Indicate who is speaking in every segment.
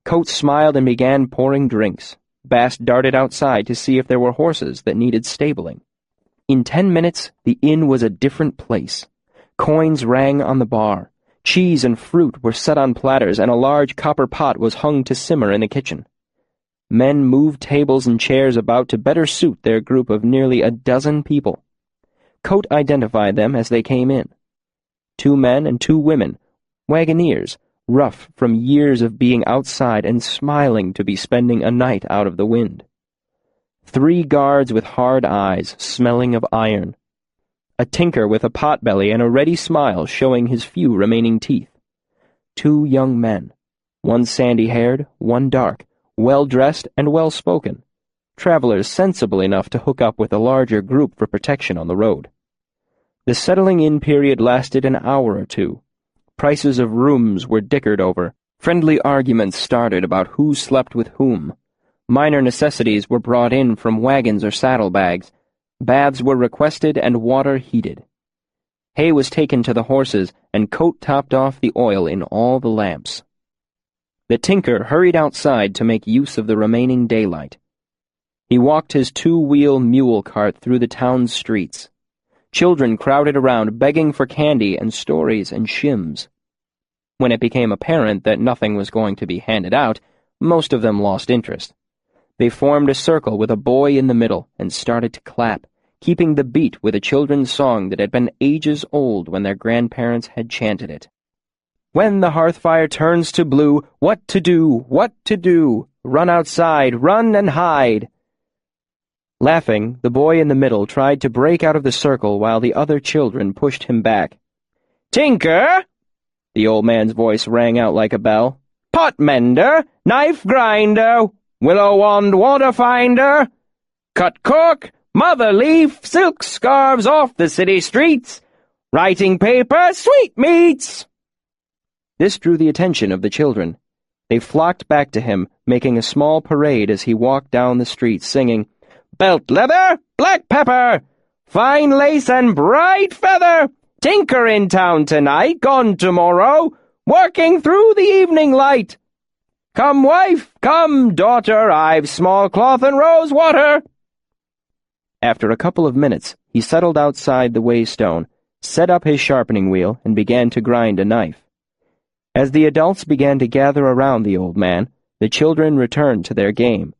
Speaker 1: Coat smiled and began pouring drinks. Bast darted outside to see if there were horses that needed stabling. In 10 minutes, the inn was a different place. Coins rang on the bar. Cheese and fruit were set on platters, and a large copper pot was hung to simmer in the kitchen. Men moved tables and chairs about to better suit their group of nearly a dozen people. Coat identified them as they came in. 2 men and 2 women, wagoneers, rough from years of being outside and smiling to be spending a night out of the wind. 3 guards with hard eyes, smelling of iron. A tinker with a pot-belly and a ready smile showing his few remaining teeth. 2 young men, one sandy-haired, one dark, well-dressed and well-spoken, travelers sensible enough to hook up with a larger group for protection on the road. The settling-in period lasted an hour or 2. Prices of rooms were dickered over. Friendly arguments started about who slept with whom. Minor necessities were brought in from wagons or saddlebags. Baths were requested and water heated. Hay was taken to the horses, and Coat topped off the oil in all the lamps. The tinker hurried outside to make use of the remaining daylight. He walked his 2-wheel mule cart through the town's streets. Children crowded around, begging for candy and stories and shims. When it became apparent that nothing was going to be handed out, most of them lost interest. They formed a circle with a boy in the middle and started to clap, keeping the beat with a children's song that had been ages old when their grandparents had chanted it. When the hearth fire turns to blue, what to do, what to do? Run outside, run and hide. Laughing, the boy in the middle tried to break out of the circle while the other children pushed him back. Tinker! The old man's voice rang out like a bell. Pot mender, knife grinder, willow wand water finder, cut cork, mother leaf, silk scarves off the city streets, writing paper, sweetmeats. This drew the attention of the children. They flocked back to him, making a small parade as he walked down the street, singing, Belt leather, black pepper, fine lace and bright feather, tinker in town tonight, gone tomorrow, working through the evening light. Come, wife, come, daughter, I've small cloth and rose water. After a couple of minutes, he settled outside the waystone, set up his sharpening wheel, and began to grind a knife. As the adults began to gather around the old man, the children returned to their game.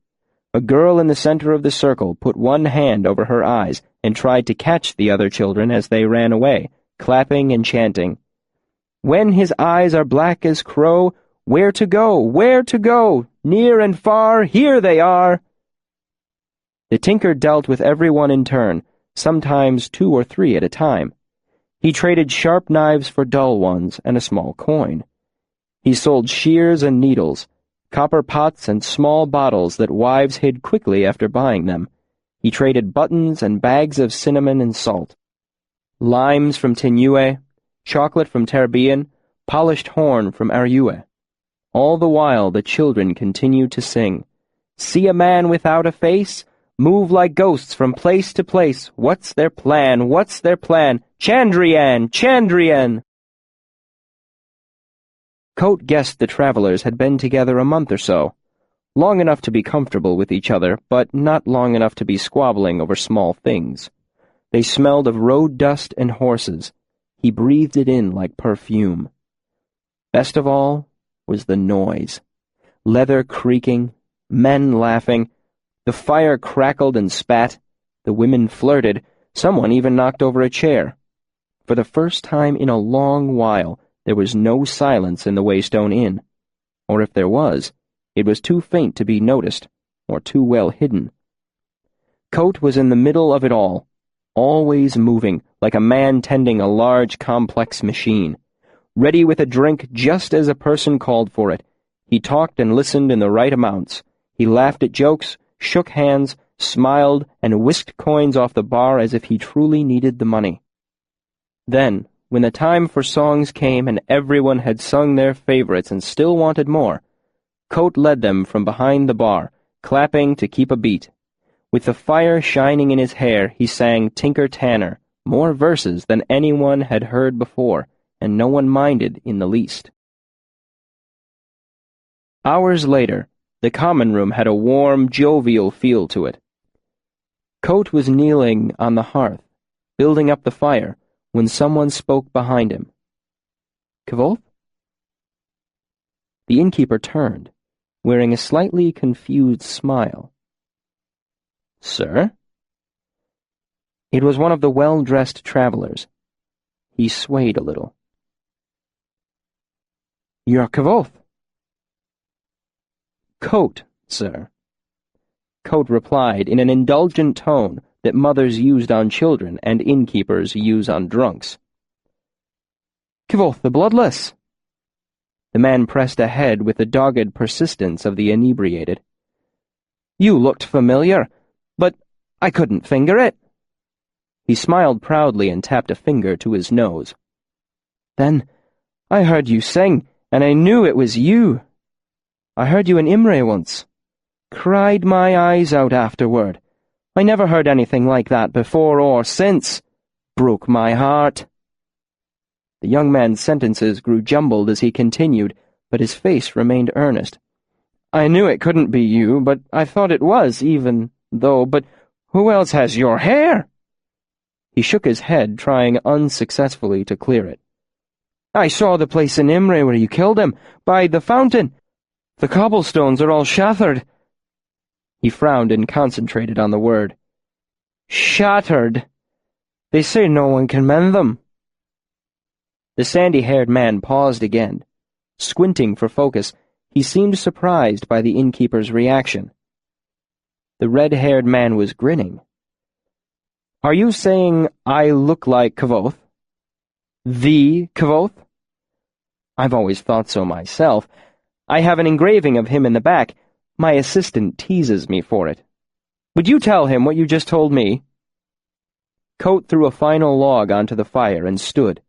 Speaker 1: A girl in the center of the circle put one hand over her eyes and tried to catch the other children as they ran away, clapping and chanting. When his eyes are black as crow, where to go, where to go? Near and far, here they are. The tinker dealt with everyone in turn, sometimes 2 or 3 at a time. He traded sharp knives for dull ones and a small coin. He sold shears and needles, copper pots and small bottles that wives hid quickly after buying them. He traded buttons and bags of cinnamon and salt, limes from Tinue, chocolate from Terbian, polished horn from Ariue. All the while the children continued to sing, See a man without a face? Move like ghosts from place to place. What's their plan? What's their plan? Chandrian! Chandrian! Coat guessed the travelers had been together a month or so, long enough to be comfortable with each other, but not long enough to be squabbling over small things. They smelled of road dust and horses. He breathed it in like perfume. Best of all was the noise. Leather creaking, men laughing, the fire crackled and spat, the women flirted, someone even knocked over a chair. For the first time in a long while, there was no silence in the Waystone Inn. Or if there was, it was too faint to be noticed, or too well hidden. Coat was in the middle of it all, always moving, like a man tending a large, complex machine, ready with a drink just as a person called for it. He talked and listened in the right amounts. He laughed at jokes, shook hands, smiled, and whisked coins off the bar as if he truly needed the money. Then, when the time for songs came and everyone had sung their favorites and still wanted more, Coat led them from behind the bar, clapping to keep a beat. With the fire shining in his hair, he sang Tinker Tanner, more verses than anyone had heard before, and no one minded in the least. Hours later, the common room had a warm, jovial feel to it. Kote was kneeling on the hearth, building up the fire, when someone spoke behind him. "Kvoth?" The innkeeper turned, wearing a slightly confused smile. "Sir?" It was one of the well-dressed travelers. He swayed a little. "You're Kvoth?" "Kote, sir." Kote replied in an indulgent tone that mothers used on children and innkeepers use on drunks. "Kvoth the Bloodless." The man pressed ahead with the dogged persistence of the inebriated. "You looked familiar, but I couldn't finger it." He smiled proudly and tapped a finger to his nose. "Then I heard you sing, and I knew it was you. I heard you in Imre once. Cried my eyes out afterward. I never heard anything like that before or since. Broke my heart." The young man's sentences grew jumbled as he continued, but his face remained earnest. "I knew it couldn't be you, but I thought it was, even though, but who else has your hair?" He shook his head, trying unsuccessfully to clear it. "I saw the place in Imre where you killed him, by the fountain. The cobblestones are all shattered." He frowned and concentrated on the word. "Shattered. They say no one can mend them." The sandy-haired man paused again. Squinting for focus, he seemed surprised by the innkeeper's reaction. The red-haired man was grinning. "Are you saying I look like Kvoth? The Kvoth? I've always thought so myself. I have an engraving of him in the back. My assistant teases me for it. Would you tell him what you just told me?" Kote threw a final log onto the fire and stood,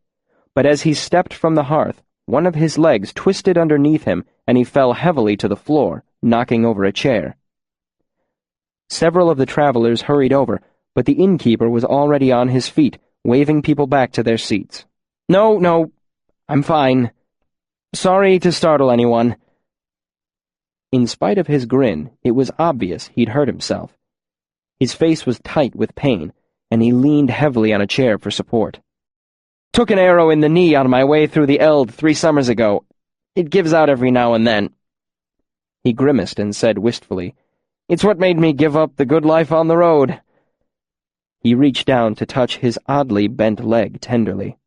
Speaker 1: but as he stepped from the hearth, one of his legs twisted underneath him and he fell heavily to the floor, knocking over a chair. Several of the travelers hurried over, but the innkeeper was already on his feet, waving people back to their seats. No, I'm fine. Sorry to startle anyone." In spite of his grin, it was obvious he'd hurt himself. His face was tight with pain, and he leaned heavily on a chair for support. "Took an arrow in the knee on my way through the Eld 3 summers ago. It gives out every now and then." He grimaced and said wistfully, "It's what made me give up the good life on the road." He reached down to touch his oddly bent leg tenderly.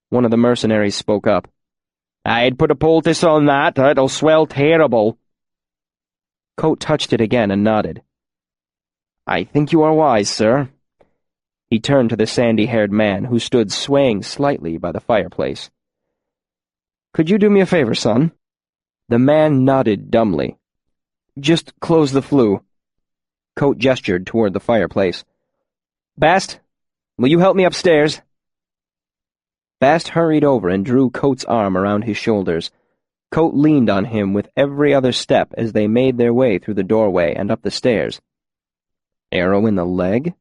Speaker 1: One of the mercenaries spoke up. "I'd put a poultice on that. It'll swell terrible." Kote touched it again and nodded. "I think you are wise, sir." He turned to the sandy-haired man, who stood swaying slightly by the fireplace. "Could you do me a favor, son?" The man nodded dumbly. "Just close the flue." Kote gestured toward the fireplace. "Bast, will you help me upstairs?" Bast hurried over and drew Kote's arm around his shoulders. Kote leaned on him with every other step as they made their way through the doorway and up the stairs. "Arrow in the leg?"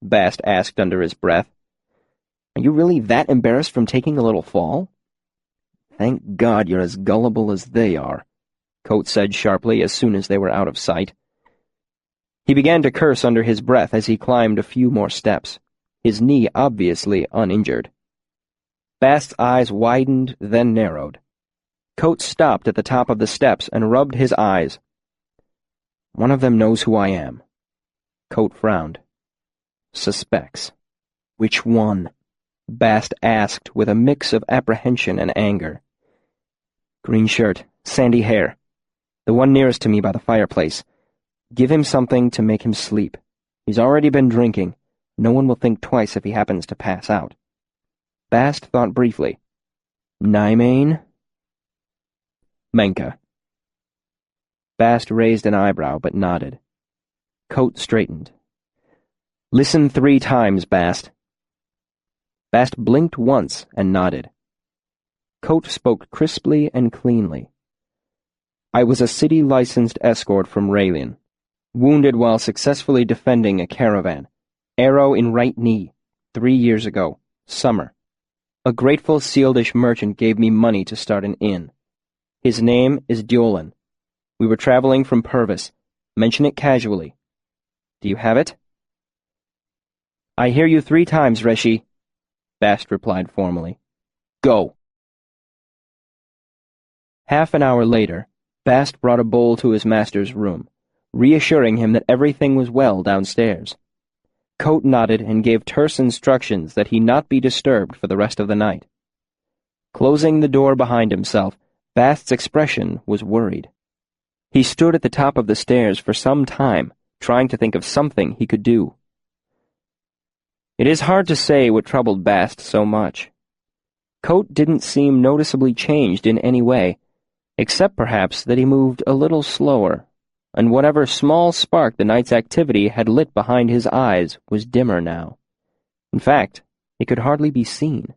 Speaker 1: Bast asked under his breath. "Are you really that embarrassed from taking a little fall?" "Thank God you're as gullible as they are," Kote said sharply as soon as they were out of sight. He began to curse under his breath as he climbed a few more steps, his knee obviously uninjured. Bast's eyes widened, then narrowed. Kote stopped at the top of the steps and rubbed his eyes. "One of them knows who I am." Kote frowned. "Suspects. Which one?" Bast asked with a mix of apprehension and anger. "Green shirt, sandy hair. The one nearest to me by the fireplace. Give him something to make him sleep. He's already been drinking. No one will think twice if he happens to pass out." Bast thought briefly. "Nymane?" "Menka." Bast raised an eyebrow but nodded. Kote straightened. "Listen 3 times, Bast." Bast blinked once and nodded. Kote spoke crisply and cleanly. "I was a city-licensed escort from Raylin. Wounded while successfully defending a caravan. Arrow in right knee. 3 years ago. Summer. A grateful Sealdish merchant gave me money to start an inn." His name is Djolin. We were traveling from Purvis. Mention it casually. Do you have it?" "I hear you 3 times, Reshi," Bast replied formally. "Go." Half an hour later, Bast brought a bowl to his master's room, reassuring him that everything was well downstairs. Kote nodded and gave terse instructions that he not be disturbed for the rest of the night. Closing the door behind himself, Bast's expression was worried. He stood at the top of the stairs for some time, trying to think of something he could do. It is hard to say what troubled Bast so much. Kote didn't seem noticeably changed in any way, except perhaps that he moved a little slower, and whatever small spark the night's activity had lit behind his eyes was dimmer now. In fact, it could hardly be seen.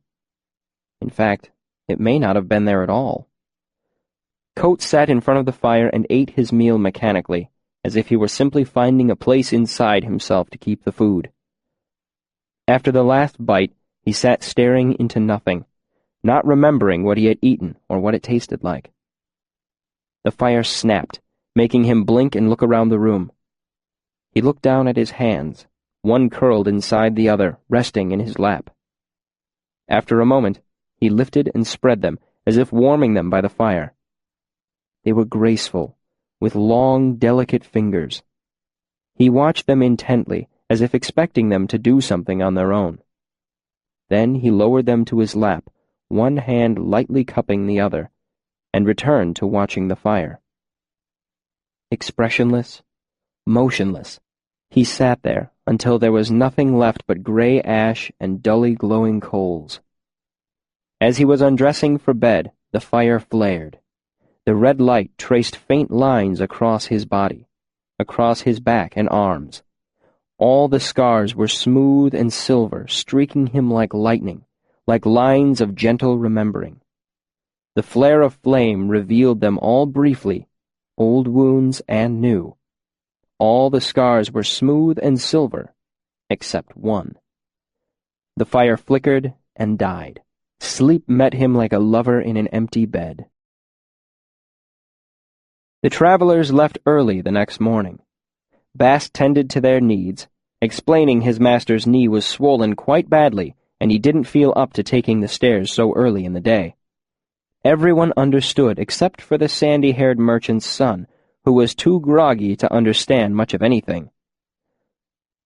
Speaker 1: In fact, it may not have been there at all. Kote sat in front of the fire and ate his meal mechanically, as if he were simply finding a place inside himself to keep the food. After the last bite, he sat staring into nothing, not remembering what he had eaten or what it tasted like. The fire snapped, making him blink and look around the room. He looked down at his hands, one curled inside the other, resting in his lap. After a moment, he lifted and spread them, as if warming them by the fire. They were graceful, with long, delicate fingers. He watched them intently, as if expecting them to do something on their own. Then he lowered them to his lap, one hand lightly cupping the other, and returned to watching the fire. Expressionless, motionless, he sat there until there was nothing left but gray ash and dully glowing coals. As he was undressing for bed, the fire flared. The red light traced faint lines across his body, across his back and arms. All the scars were smooth and silver, streaking him like lightning, like lines of gentle remembering. The flare of flame revealed them all briefly, old wounds and new. All the scars were smooth and silver, except one. The fire flickered and died. Sleep met him like a lover in an empty bed. The travelers left early the next morning. Bast tended to their needs, explaining his master's knee was swollen quite badly and he didn't feel up to taking the stairs so early in the day. Everyone understood except for the sandy-haired merchant's son, who was too groggy to understand much of anything.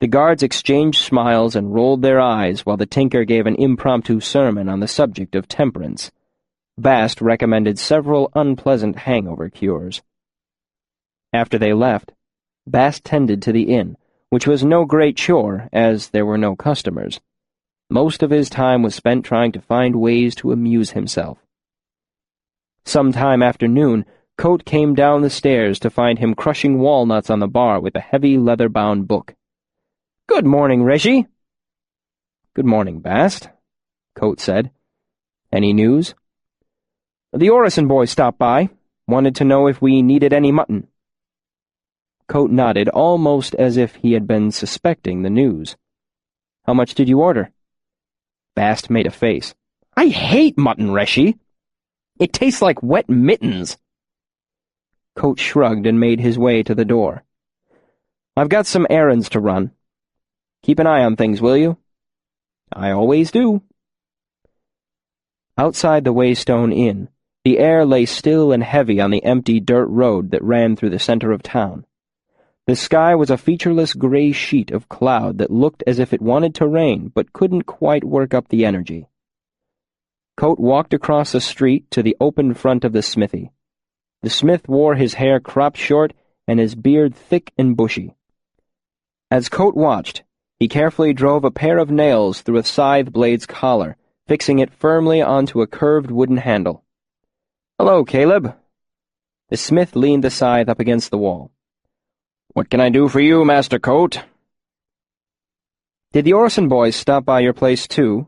Speaker 1: The guards exchanged smiles and rolled their eyes while the tinker gave an impromptu sermon on the subject of temperance. Bast recommended several unpleasant hangover cures. After they left, Bast tended to the inn, which was no great chore, as there were no customers. Most of his time was spent trying to find ways to amuse himself. Sometime after noon, Kote came down the stairs to find him crushing walnuts on the bar with a heavy leather-bound book. "Good morning, Reshi." "Good morning, Bast," Kote said. "Any news?" "The Orison boy stopped by. Wanted to know if we needed any mutton." Kote nodded, almost as if he had been suspecting the news. "How much did you order?" Bast made a face. "I hate mutton, Reshi. It tastes like wet mittens." Kote shrugged and made his way to the door. "I've got some errands to run. Keep an eye on things, will you?" "I always do." Outside the Waystone Inn, the air lay still and heavy on the empty dirt road that ran through the center of town. The sky was a featureless gray sheet of cloud that looked as if it wanted to rain but couldn't quite work up the energy. Kote walked across the street to the open front of the smithy. The smith wore his hair cropped short and his beard thick and bushy. As Kote watched, he carefully drove a pair of nails through a scythe blade's collar, fixing it firmly onto a curved wooden handle. "Hello, Caleb." The smith leaned the scythe up against the wall. "What can I do for you, Master Kote?" "Did the Orison boys stop by your place, too?"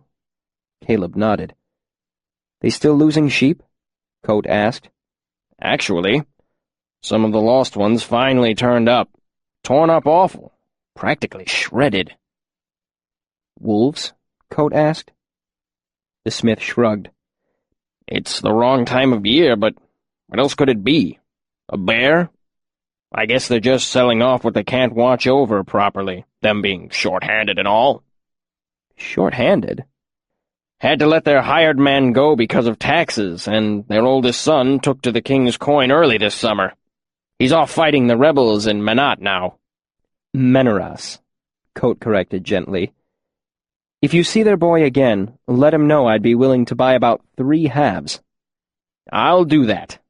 Speaker 1: Caleb nodded. "They still losing sheep?" Kote asked. "Actually, some of the lost ones finally turned up. Torn up awful. Practically shredded." "Wolves?" Kote asked. The smith shrugged. "It's the wrong time of year, but
Speaker 2: What else could it be? A bear? I guess they're just selling off what they can't watch over properly, them being short-handed and all.
Speaker 1: Short-handed?
Speaker 2: Had to let their hired man go because of taxes, and their oldest son took to the king's coin early this summer. He's off fighting the rebels in Manat now.
Speaker 1: Menaras, Coat corrected gently. If you see their boy again, let him know I'd be willing to buy about 3 halves.
Speaker 2: I'll do that.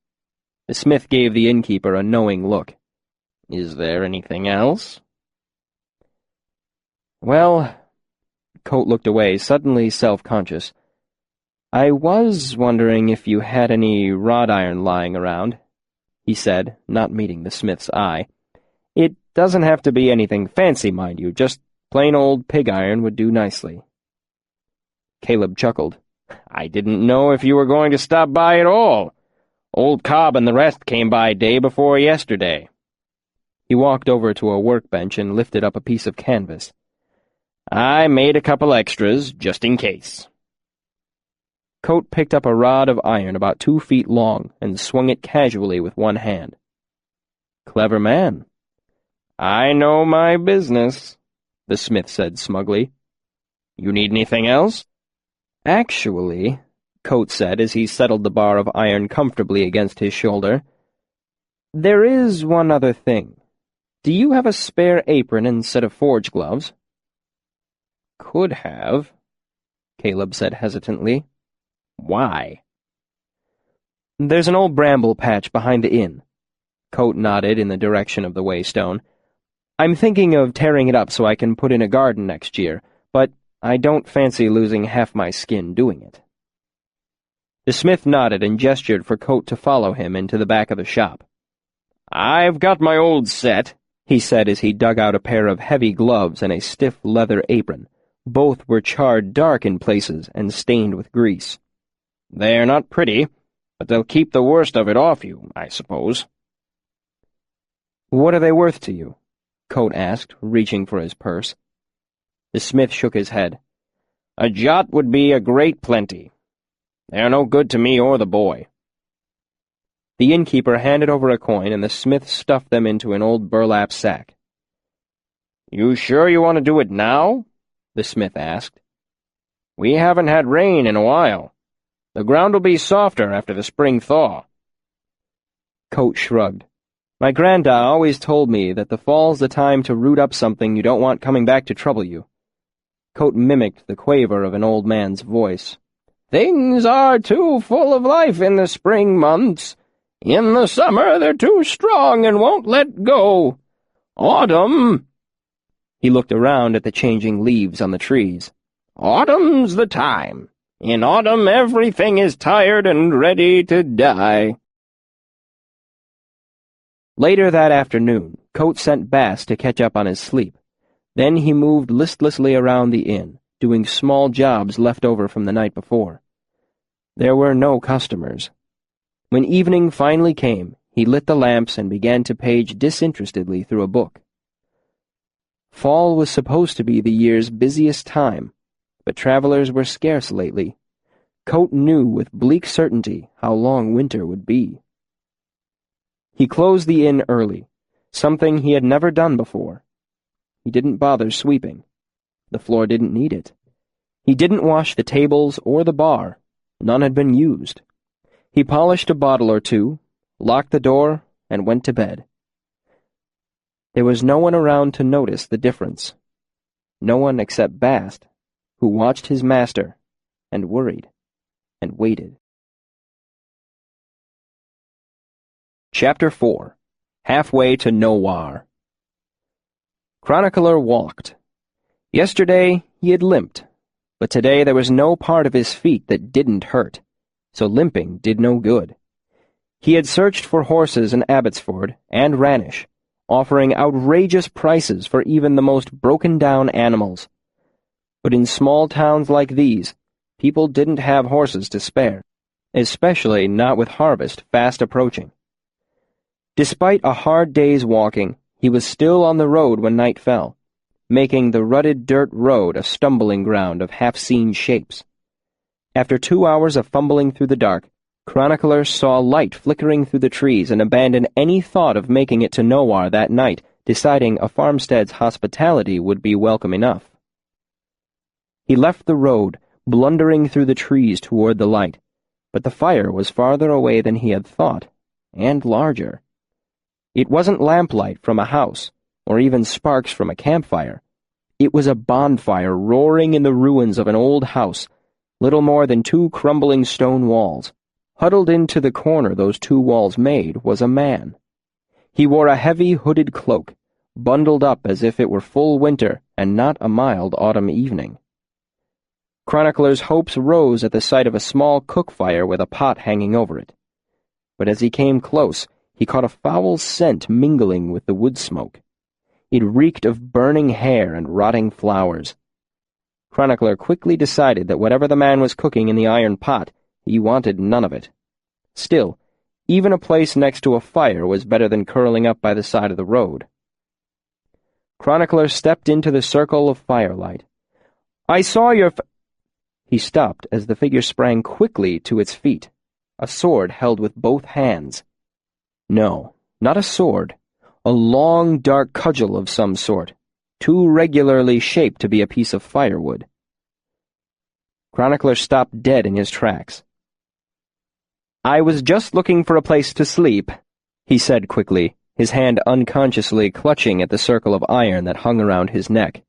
Speaker 1: The smith gave the innkeeper a knowing look.
Speaker 2: Is there anything else?
Speaker 1: Well, Coat looked away, suddenly self-conscious. I was wondering if you had any wrought iron lying around, he said, not meeting the smith's eye. It doesn't have to be anything fancy, mind you, just plain old pig iron would do nicely.
Speaker 2: Caleb chuckled. I didn't know if you were going to stop by at all. Old Cobb and the rest came by day before yesterday.
Speaker 1: He walked over to a workbench and lifted up a piece of canvas.
Speaker 2: I made a couple extras, just in case.
Speaker 1: Coat picked up a rod of iron about 2 feet long and swung it casually with one hand. Clever man.
Speaker 2: I know my business, the smith said smugly. You need anything else?
Speaker 1: Actually, Coat said as he settled the bar of iron comfortably against his shoulder, there is one other thing. Do you have a spare apron instead of forge gloves?
Speaker 2: Could have, Caleb said hesitantly. Why?
Speaker 1: There's an old bramble patch behind the inn. Coat nodded in the direction of the Waystone. I'm thinking of tearing it up so I can put in a garden next year, but I don't fancy losing half my skin doing it. The smith nodded and gestured for Coat to follow him into the back of the shop.
Speaker 2: I've got my old set,
Speaker 1: he said as he dug out a pair of heavy gloves and a stiff leather apron. Both were charred dark in places and stained with grease.
Speaker 2: They're not pretty, but they'll keep the worst of it off you, I suppose.
Speaker 1: What are they worth to you? Coat asked, reaching for his purse. The smith shook his head.
Speaker 2: A jot would be a great plenty. They're no good to me or the boy.
Speaker 1: The innkeeper handed over a coin, and the smith stuffed them into an old burlap sack.
Speaker 2: You sure you want to do it now? The smith asked. We haven't had rain in a while. The ground will be softer after the spring thaw.
Speaker 1: Coat shrugged. My granda always told me that the fall's the time to root up something you don't want coming back to trouble you. Coat mimicked the quaver of an old man's voice.
Speaker 2: Things are too full of life in the spring months. In the summer they're too strong and won't let go. Autumn—
Speaker 1: He looked around at the changing leaves on the trees.
Speaker 2: Autumn's the time. In autumn everything is tired and ready to die.
Speaker 1: Later that afternoon, Coat sent Bass to catch up on his sleep. Then he moved listlessly around the inn, doing small jobs left over from the night before. There were no customers. When evening finally came, he lit the lamps and began to page disinterestedly through a book. Fall was supposed to be the year's busiest time, but travelers were scarce lately. Coat knew with bleak certainty how long winter would be. He closed the inn early, something he had never done before. He didn't bother sweeping. The floor didn't need it. He didn't wash the tables or the bar. None had been used. He polished a bottle or two, locked the door, and went to bed. There was no one around to notice the difference. No one except Bast, who watched his master, and worried, and waited. Chapter 4. Halfway to Nowhere. Chronicler walked. Yesterday he had limped, but today there was no part of his feet that didn't hurt, so limping did no good. He had searched for horses in Abbotsford and Ranish, offering outrageous prices for even the most broken-down animals. But in small towns like these, people didn't have horses to spare, especially not with harvest fast approaching. Despite a hard day's walking, he was still on the road when night fell, making the rutted dirt road a stumbling ground of half-seen shapes. After 2 hours of fumbling through the dark, Chronicler saw light flickering through the trees and abandoned any thought of making it to Nowhere that night, deciding a farmstead's hospitality would be welcome enough. He left the road, blundering through the trees toward the light, but the fire was farther away than he had thought, and larger. It wasn't lamplight from a house, or even sparks from a campfire. It was a bonfire roaring in the ruins of an old house, little more than 2 crumbling stone walls. Huddled into the corner those 2 walls made was a man. He wore a heavy hooded cloak, bundled up as if it were full winter and not a mild autumn evening. Chronicler's hopes rose at the sight of a small cook fire with a pot hanging over it. But as he came close, he caught a foul scent mingling with the wood smoke. It reeked of burning hair and rotting flowers. Chronicler quickly decided that whatever the man was cooking in the iron pot, he wanted none of it. Still, even a place next to a fire was better than curling up by the side of the road. Chronicler stepped into the circle of firelight. "I saw your He stopped as the figure sprang quickly to its feet, a sword held with both hands. No, not a sword. A long, dark cudgel of some sort, too regularly shaped to be a piece of firewood. Chronicler stopped dead in his tracks. "I was just looking for a place to sleep," he said quickly, his hand unconsciously clutching at the circle of iron that hung around his neck.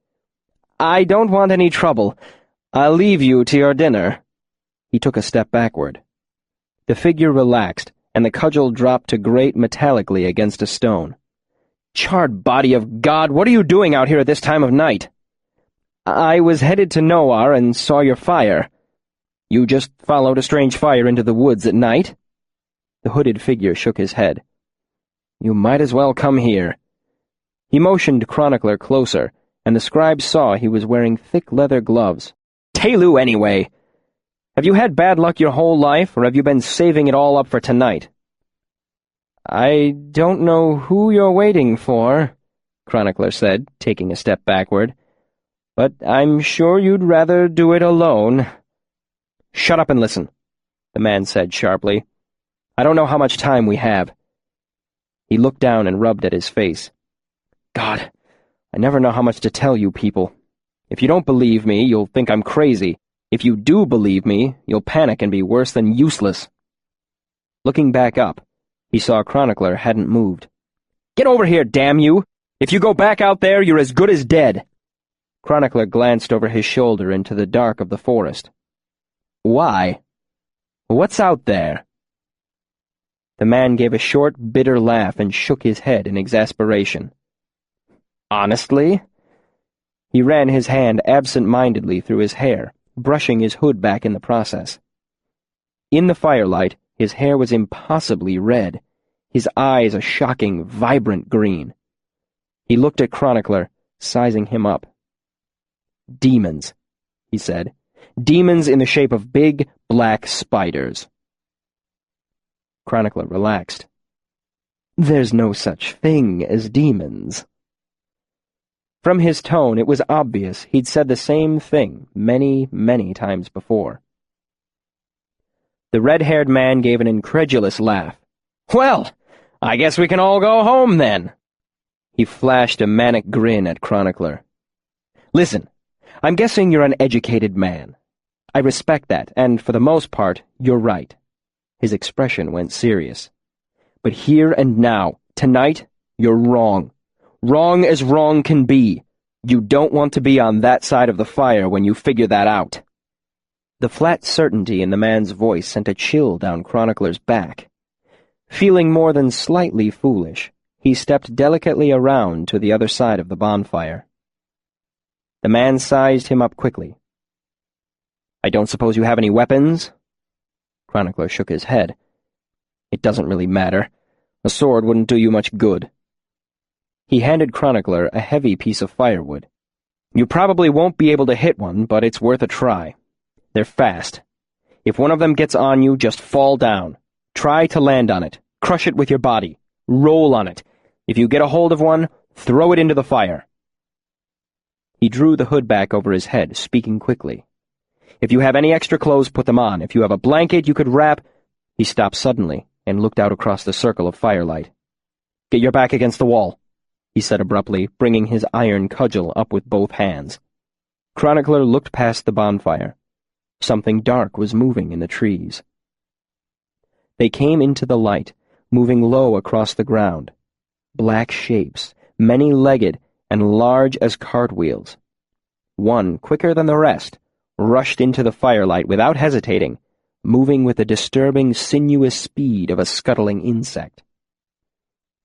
Speaker 1: "I don't want any trouble. I'll leave you to your dinner." He took a step backward. The figure relaxed, and the cudgel dropped to grate metallically against a stone. "Charred body of God, what are you doing out here at this time of night?" "I was headed to Nowhere and saw your fire." "You just followed a strange fire into the woods at night?" The hooded figure shook his head. "You might as well come here." He motioned Chronicler closer, and the scribe saw he was wearing thick leather gloves. "Tehlu, anyway! Have you had bad luck your whole life, or have you been saving it all up for tonight?" "I don't know who you're waiting for," Chronicler said, taking a step backward, "but I'm sure you'd rather do it alone." "Shut up and listen," the man said sharply. "I don't know how much time we have." He looked down and rubbed at his face. "God, I never know how much to tell you people. If you don't believe me, you'll think I'm crazy. If you do believe me, you'll panic and be worse than useless." Looking back up, he saw Chronicler hadn't moved. "Get over here, damn you! If you go back out there, you're as good as dead." Chronicler glanced over his shoulder into the dark of the forest. "Why? What's out there?" The man gave a short, bitter laugh and shook his head in exasperation. "Honestly?" He ran his hand absent-mindedly through his hair, brushing his hood back in the process. In the firelight, his hair was impossibly red, his eyes a shocking, vibrant green. He looked at Chronicler, sizing him up. "Demons," he said. "Demons in the shape of big, black spiders." Chronicler relaxed. "There's no such thing as demons." From his tone, it was obvious he'd said the same thing many, many times before. The red-haired man gave an incredulous laugh. "Well, I guess we can all go home, then." He flashed a manic grin at Chronicler. "Listen, I'm guessing you're an educated man. I respect that, and for the most part, you're right." His expression went serious. "But here and now, tonight, you're wrong. Wrong as wrong can be. You don't want to be on that side of the fire when you figure that out." The flat certainty in the man's voice sent a chill down Chronicler's back. Feeling more than slightly foolish, he stepped delicately around to the other side of the bonfire. The man sized him up quickly. "I don't suppose you have any weapons?" Chronicler shook his head. "It doesn't really matter. A sword wouldn't do you much good." He handed Chronicler a heavy piece of firewood. "You probably won't be able to hit one, but it's worth a try. They're fast. If one of them gets on you, just fall down. Try to land on it. Crush it with your body. Roll on it. If you get a hold of one, throw it into the fire." He drew the hood back over his head, speaking quickly. "If you have any extra clothes, put them on. If you have a blanket you could wrap—" He stopped suddenly and looked out across the circle of firelight. "Get your back against the wall," he said abruptly, bringing his iron cudgel up with both hands. Chronicler looked past the bonfire. Something dark was moving in the trees. They came into the light, moving low across the ground. Black shapes, many-legged and large as cartwheels. One, quicker than the rest, rushed into the firelight without hesitating, moving with the disturbing, sinuous speed of a scuttling insect.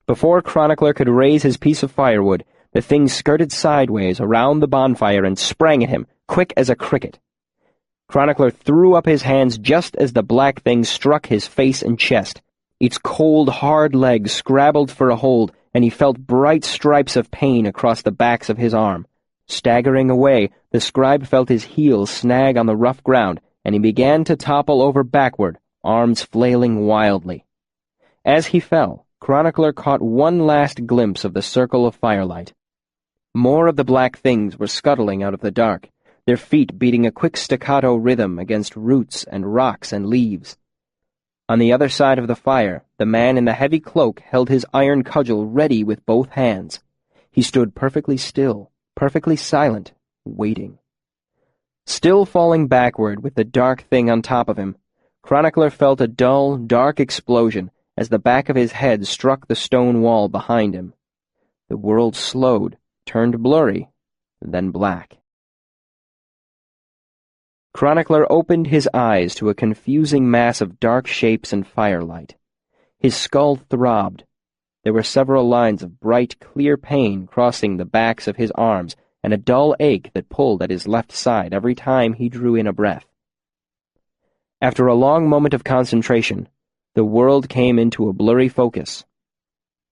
Speaker 1: Before Chronicler could raise his piece of firewood, the thing skirted sideways around the bonfire and sprang at him, quick as a cricket. Chronicler threw up his hands just as the black thing struck his face and chest. Its cold, hard legs scrabbled for a hold, and he felt bright stripes of pain across the backs of his arm. Staggering away, the scribe felt his heels snag on the rough ground, and he began to topple over backward, arms flailing wildly. As he fell, Chronicler caught one last glimpse of the circle of firelight. More of the black things were scuttling out of the dark, their feet beating a quick staccato rhythm against roots and rocks and leaves. On the other side of the fire, the man in the heavy cloak held his iron cudgel ready with both hands. He stood perfectly still, perfectly silent, waiting. Still falling backward with the dark thing on top of him, Chronicler felt a dull, dark explosion as the back of his head struck the stone wall behind him. The world slowed, turned blurry, then black. Chronicler opened his eyes to a confusing mass of dark shapes and firelight. His skull throbbed. There were several lines of bright, clear pain crossing the backs of his arms, and a dull ache that pulled at his left side every time he drew in a breath. After a long moment of concentration, the world came into a blurry focus.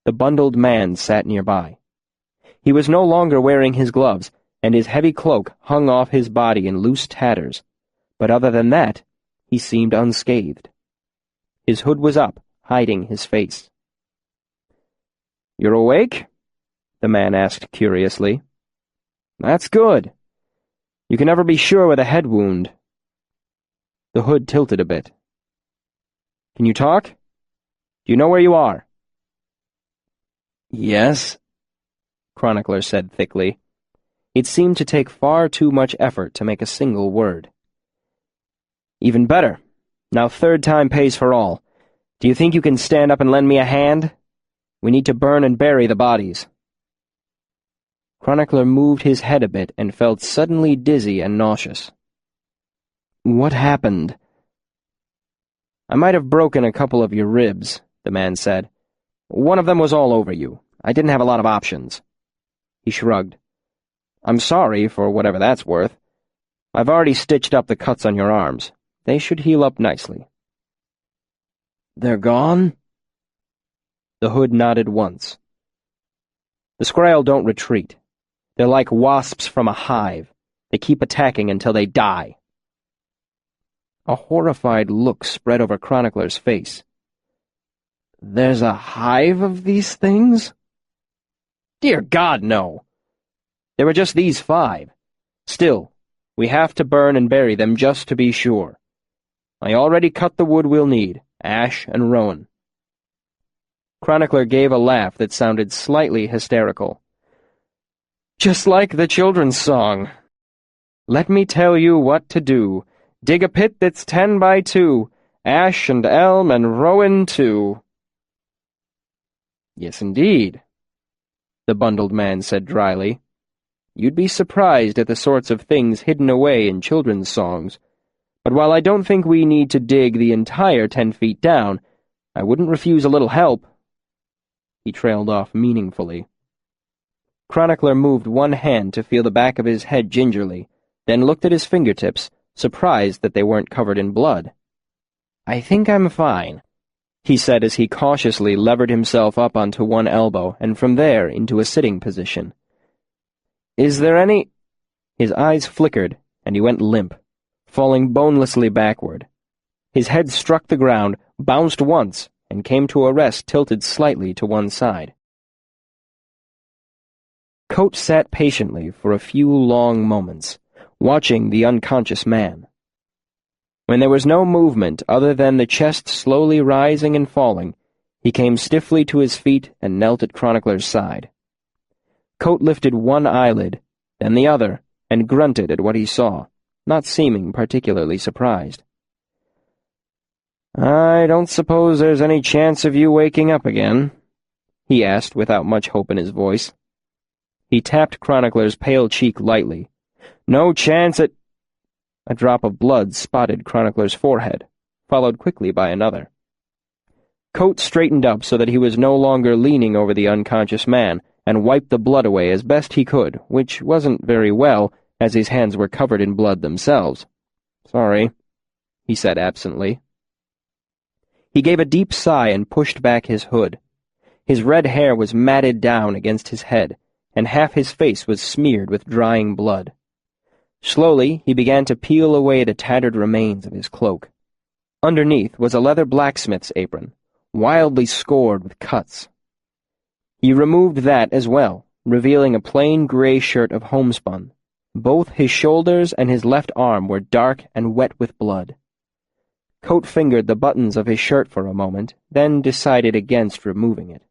Speaker 1: The bundled man sat nearby. He was no longer wearing his gloves, and his heavy cloak hung off his body in loose tatters, but other than that, he seemed unscathed. His hood was up, hiding his face. "You're awake?" the man asked curiously. "That's good. You can never be sure with a head wound." The hood tilted a bit. "Can you talk? Do you know where you are?" "Yes," Chronicler said thickly. It seemed to take far too much effort to make a single word. "Even better. Now third time pays for all. Do you think you can stand up and lend me a hand? We need to burn and bury the bodies." Chronicler moved his head a bit and felt suddenly dizzy and nauseous. "What happened?" "I might have broken a couple of your ribs," the man said. "One of them was all over you. I didn't have a lot of options." He shrugged. "I'm sorry for whatever that's worth. I've already stitched up the cuts on your arms. They should heal up nicely." "They're gone?" The hood nodded once. "The Skryll don't retreat. They're like wasps from a hive. They keep attacking until they die." A horrified look spread over Chronicler's face. "There's a hive of these things?" "Dear God, no! There were just these 5. Still, we have to burn and bury them just to be sure. I already cut the wood we'll need, ash and rowan." Chronicler gave a laugh that sounded slightly hysterical. "Just like the children's song. Let me tell you what to do. Dig a pit that's 10 by 2, ash and elm and rowan too." "Yes, indeed," the bundled man said dryly. "You'd be surprised at the sorts of things hidden away in children's songs. But while I don't think we need to dig the entire 10 feet down, I wouldn't refuse a little help." He trailed off meaningfully. Chronicler moved one hand to feel the back of his head gingerly, then looked at his fingertips, surprised that they weren't covered in blood. "I think I'm fine," he said as he cautiously levered himself up onto one elbow and from there into a sitting position. "Is there any—" His eyes flickered, and he went limp, falling bonelessly backward. His head struck the ground, bounced once, and came to a rest tilted slightly to one side. Coate sat patiently for a few long moments, watching the unconscious man. When there was no movement other than the chest slowly rising and falling, he came stiffly to his feet and knelt at Chronicler's side. Coat lifted one eyelid, then the other, and grunted at what he saw, not seeming particularly surprised. "I don't suppose there's any chance of you waking up again?" he asked without much hope in his voice. He tapped Chronicler's pale cheek lightly. "No chance at—" A drop of blood spotted Chronicler's forehead, followed quickly by another. Coat straightened up so that he was no longer leaning over the unconscious man, and wiped the blood away as best he could, which wasn't very well, as his hands were covered in blood themselves. "Sorry," he said absently. He gave a deep sigh and pushed back his hood. His red hair was matted down against his head, and half his face was smeared with drying blood. Slowly, he began to peel away the tattered remains of his cloak. Underneath was a leather blacksmith's apron, wildly scored with cuts. He removed that as well, revealing a plain gray shirt of homespun. Both his shoulders and his left arm were dark and wet with blood. Coat fingered the buttons of his shirt for a moment, then decided against removing it.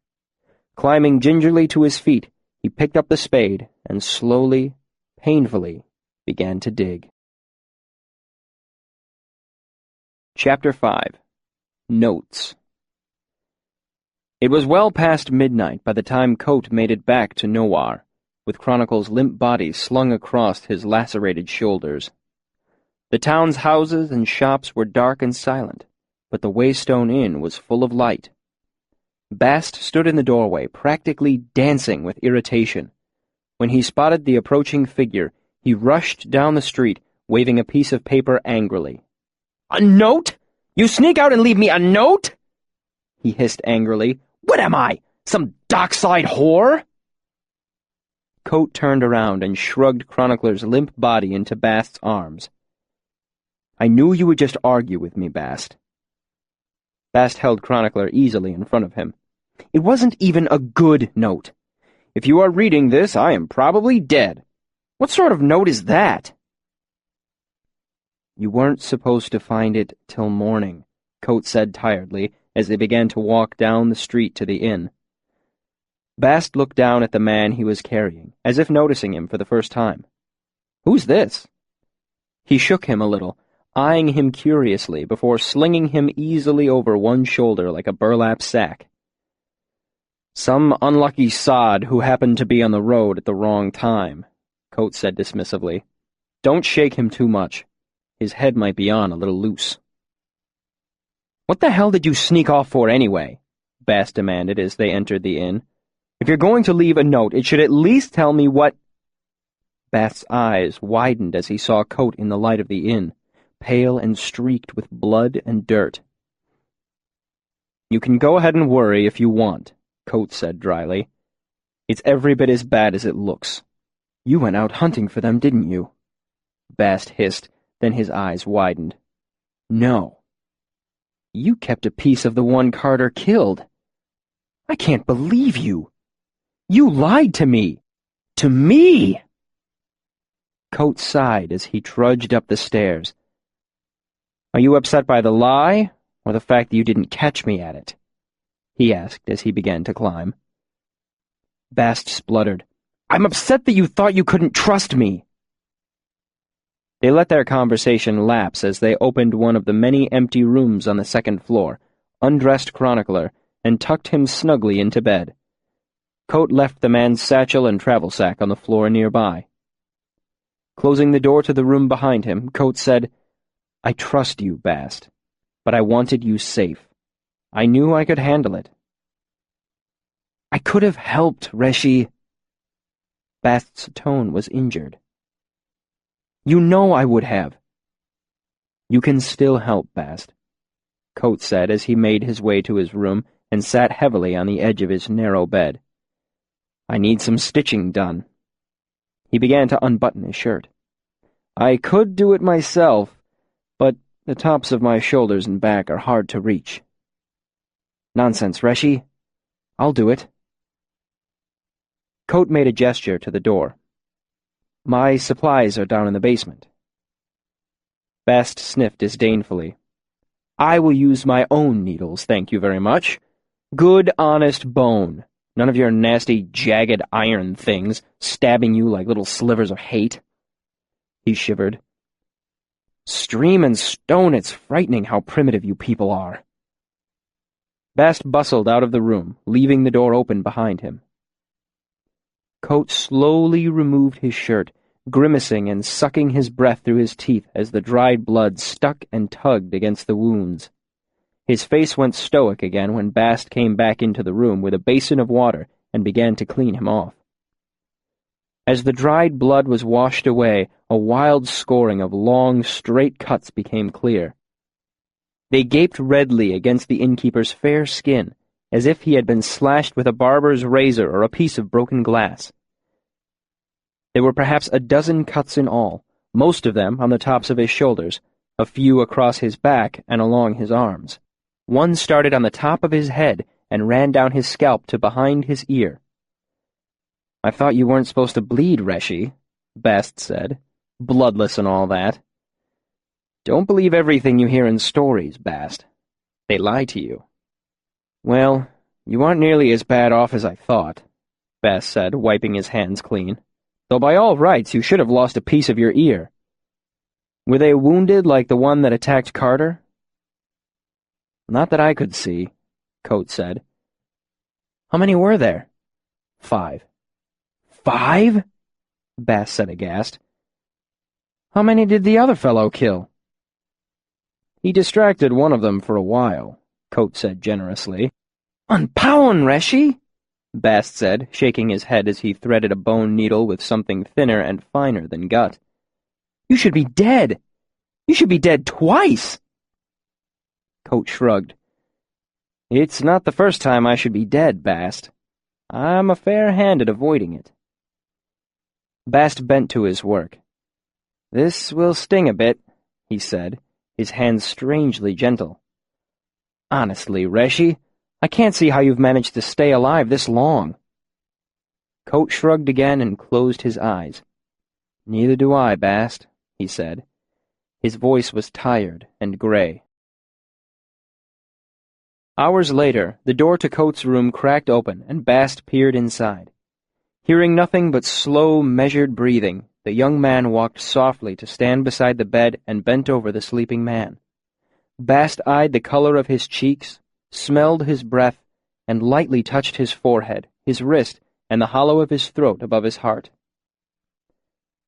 Speaker 1: Climbing gingerly to his feet, he picked up the spade and slowly, painfully, began to dig. Chapter 5. Notes. It was well past midnight by the time Coat made it back to Nowar, with Chronicle's limp body slung across his lacerated shoulders. The town's houses and shops were dark and silent, but the Waystone Inn was full of light. Bast stood in the doorway, practically dancing with irritation. When he spotted the approaching figure, he rushed down the street, waving a piece of paper angrily. "A note? You sneak out and leave me a note?" he hissed angrily. "What am I, some dockside whore?" Coat turned around and shrugged Chronicler's limp body into Bast's arms. "I knew you would just argue with me, Bast." Bast held Chronicler easily in front of him. "It wasn't even a good note. If you are reading this, I am probably dead. What sort of note is that?" "You weren't supposed to find it till morning," Coat said tiredly, as they began to walk down the street to the inn. Bast looked down at the man he was carrying, as if noticing him for the first time. "Who's this?" He shook him a little, eyeing him curiously before slinging him easily over one shoulder like a burlap sack. "Some unlucky sod who happened to be on the road at the wrong time," Coat said dismissively. "Don't shake him too much. His head might be on a little loose." "What the hell did you sneak off for anyway?" Bast demanded as they entered the inn. "If you're going to leave a note, it should at least tell me what—" Bast's eyes widened as he saw Coat in the light of the inn, pale and streaked with blood and dirt. "You can go ahead and worry if you want," Coat said dryly. "It's every bit as bad as it looks." "You went out hunting for them, didn't you?" Bast hissed, then his eyes widened. "No. You kept a piece of the one Carter killed. I can't believe you. You lied to me. To me!" Coat sighed as he trudged up the stairs. "Are you upset by the lie, or the fact that you didn't catch me at it?" he asked as he began to climb. Bast spluttered. "I'm upset that you thought you couldn't trust me." They let their conversation lapse as they opened one of the many empty rooms on the second floor, undressed Chronicler, and tucked him snugly into bed. Coat left the man's satchel and travel sack on the floor nearby. Closing the door to the room behind him, Coat said, "I trust you, Bast, but I wanted you safe. I knew I could handle it." "I could have helped, Reshi." Bast's tone was injured. "You know I would have." "You can still help, Bast," Coat said as he made his way to his room and sat heavily on the edge of his narrow bed. "I need some stitching done." He began to unbutton his shirt. "I could do it myself, but the tops of my shoulders and back are hard to reach." "Nonsense, Reshi. I'll do it." Coat made a gesture to the door. "My supplies are down in the basement." Bast sniffed disdainfully. "I will use my own needles, thank you very much. Good, honest bone. None of your nasty, jagged iron things stabbing you like little slivers of hate." He shivered. "Stream and stone, it's frightening how primitive you people are." Bast bustled out of the room, leaving the door open behind him. Coat slowly removed his shirt, grimacing and sucking his breath through his teeth as the dried blood stuck and tugged against the wounds. His face went stoic again when Bast came back into the room with a basin of water and began to clean him off. As the dried blood was washed away, a wild scoring of long, straight cuts became clear. They gaped redly against the innkeeper's fair skin, as if he had been slashed with a barber's razor or a piece of broken glass. There were perhaps a dozen cuts in all, most of them on the tops of his shoulders, a few across his back and along his arms. One started on the top of his head and ran down his scalp to behind his ear. "I thought you weren't supposed to bleed, Reshi," Bast said. "Bloodless and all that." "Don't believe everything you hear in stories, Bast. They lie to you." "Well, you aren't nearly as bad off as I thought," Bast said, wiping his hands clean. "Though by all rights you should have lost a piece of your ear. Were they wounded like the one that attacked Carter?" "Not that I could see," Coat said. "How many were there?" "5. "5?" Bast said aghast. "How many did the other fellow kill?" "He distracted one of them for a while," Coat said generously. "Unpowen, Reshi!" Bast said, shaking his head as he threaded a bone needle with something thinner and finer than gut. "You should be dead! You should be dead twice!" Coat shrugged. "It's not the first time I should be dead, Bast. I'm a fair hand at avoiding it." Bast bent to his work. "This will sting a bit," he said, his hands strangely gentle. "Honestly, Reshi, I can't see how you've managed to stay alive this long." Coat shrugged again and closed his eyes. "Neither do I, Bast," he said. His voice was tired and gray. Hours later, the door to Coat's room cracked open and Bast peered inside. Hearing nothing but slow, measured breathing, the young man walked softly to stand beside the bed and bent over the sleeping man. Bast eyed the color of his cheeks, smelled his breath, and lightly touched his forehead, his wrist, and the hollow of his throat above his heart.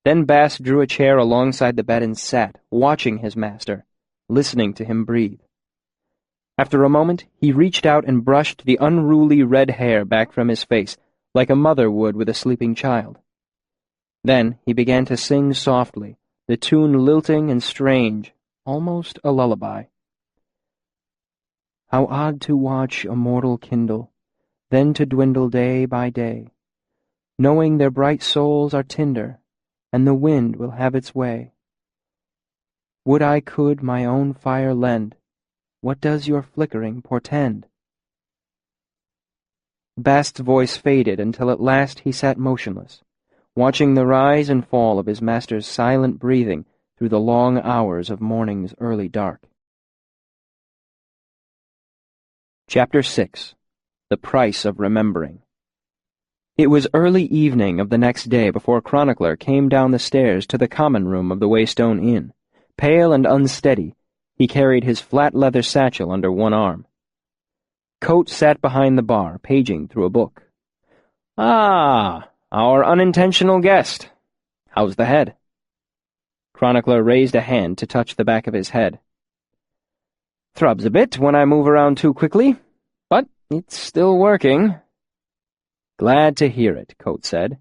Speaker 1: Then Bast drew a chair alongside the bed and sat, watching his master, listening to him breathe. After a moment, he reached out and brushed the unruly red hair back from his face, like a mother would with a sleeping child. Then he began to sing softly, the tune lilting and strange, almost a lullaby. "How odd to watch a mortal kindle, then to dwindle day by day, knowing their bright souls are tinder, and the wind will have its way. Would I could my own fire lend, what does your flickering portend?" Bast's voice faded until at last he sat motionless, watching the rise and fall of his master's silent breathing through the long hours of morning's early dark. Chapter 6. The Price of Remembering. It was early evening of the next day before Chronicler came down the stairs to the common room of the Waystone Inn. Pale and unsteady, he carried his flat leather satchel under one arm. Coat sat behind the bar, paging through a book. "Ah, our unintentional guest. How's the head?" Chronicler raised a hand to touch the back of his head. "Thrubs a bit when I move around too quickly, but it's still working." "Glad to hear it," Coat said.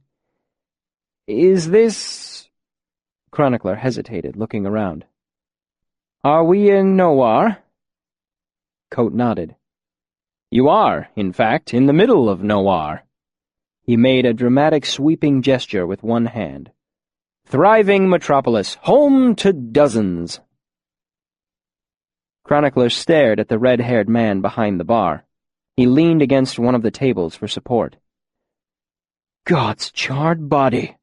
Speaker 1: "Is this—" Chronicler hesitated, looking around. "Are we in Nowar?" Coat nodded. "You are, in fact, in the middle of Nowar." He made a dramatic sweeping gesture with one hand. "Thriving metropolis, home to dozens." Chronicler stared at the red-haired man behind the bar. He leaned against one of the tables for support. "God's charred body,"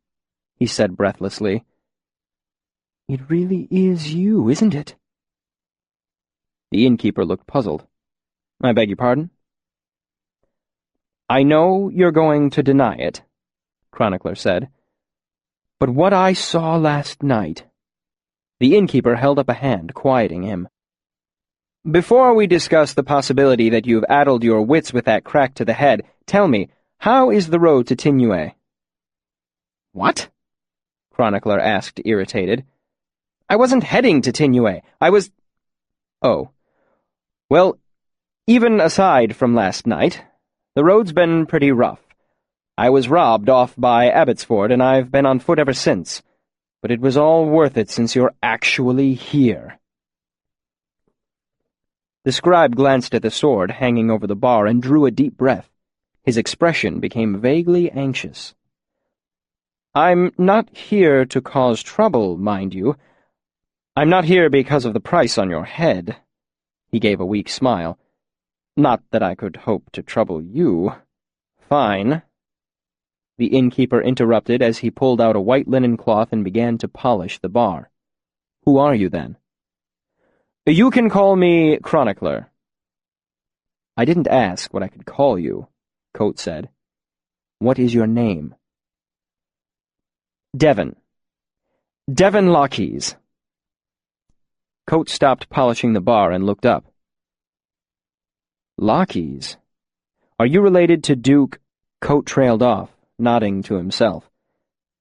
Speaker 1: he said breathlessly. It really is you, isn't it? The innkeeper looked puzzled. I beg your pardon? I know you're going to deny it, Chronicler said, but what I saw last night... The innkeeper held up a hand, quieting him. Before we discuss the possibility that you've addled your wits with that crack to the head, tell me, how is the road to Tignouet? What? Chronicler asked, irritated. I wasn't heading to Tignouet. I was... Oh. Well, even aside from last night, the road's been pretty rough. I was robbed off by Abbotsford, and I've been on foot ever since. But it was all worth it since you're actually here. The scribe glanced at the sword hanging over the bar and drew a deep breath. His expression became vaguely anxious. I'm not here to cause trouble, mind you. I'm not here because of the price on your head. He gave a weak smile. Not that I could hope to trouble you. Fine. The innkeeper interrupted as he pulled out a white linen cloth and began to polish the bar. Who are you, then? You can call me Chronicler. I didn't ask what I could call you, Coate said. What is your name? Devon. Devon Lockhees. Coate stopped polishing the bar and looked up. Lockhees? Are you related to Duke... Coate trailed off, nodding to himself.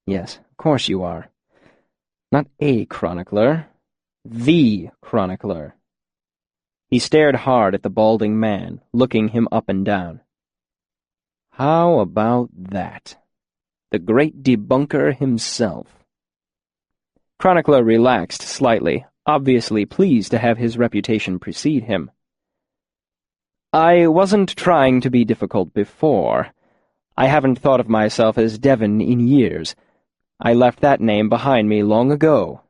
Speaker 1: Yes, of course you are. Not a chronicler. The chronicler. He stared hard at the balding man, looking him up and down. How about that? The great debunker himself. Chronicler relaxed slightly, obviously pleased to have his reputation precede him. I wasn't trying to be difficult before. I haven't thought of myself as Devon in years. I left that name behind me long ago.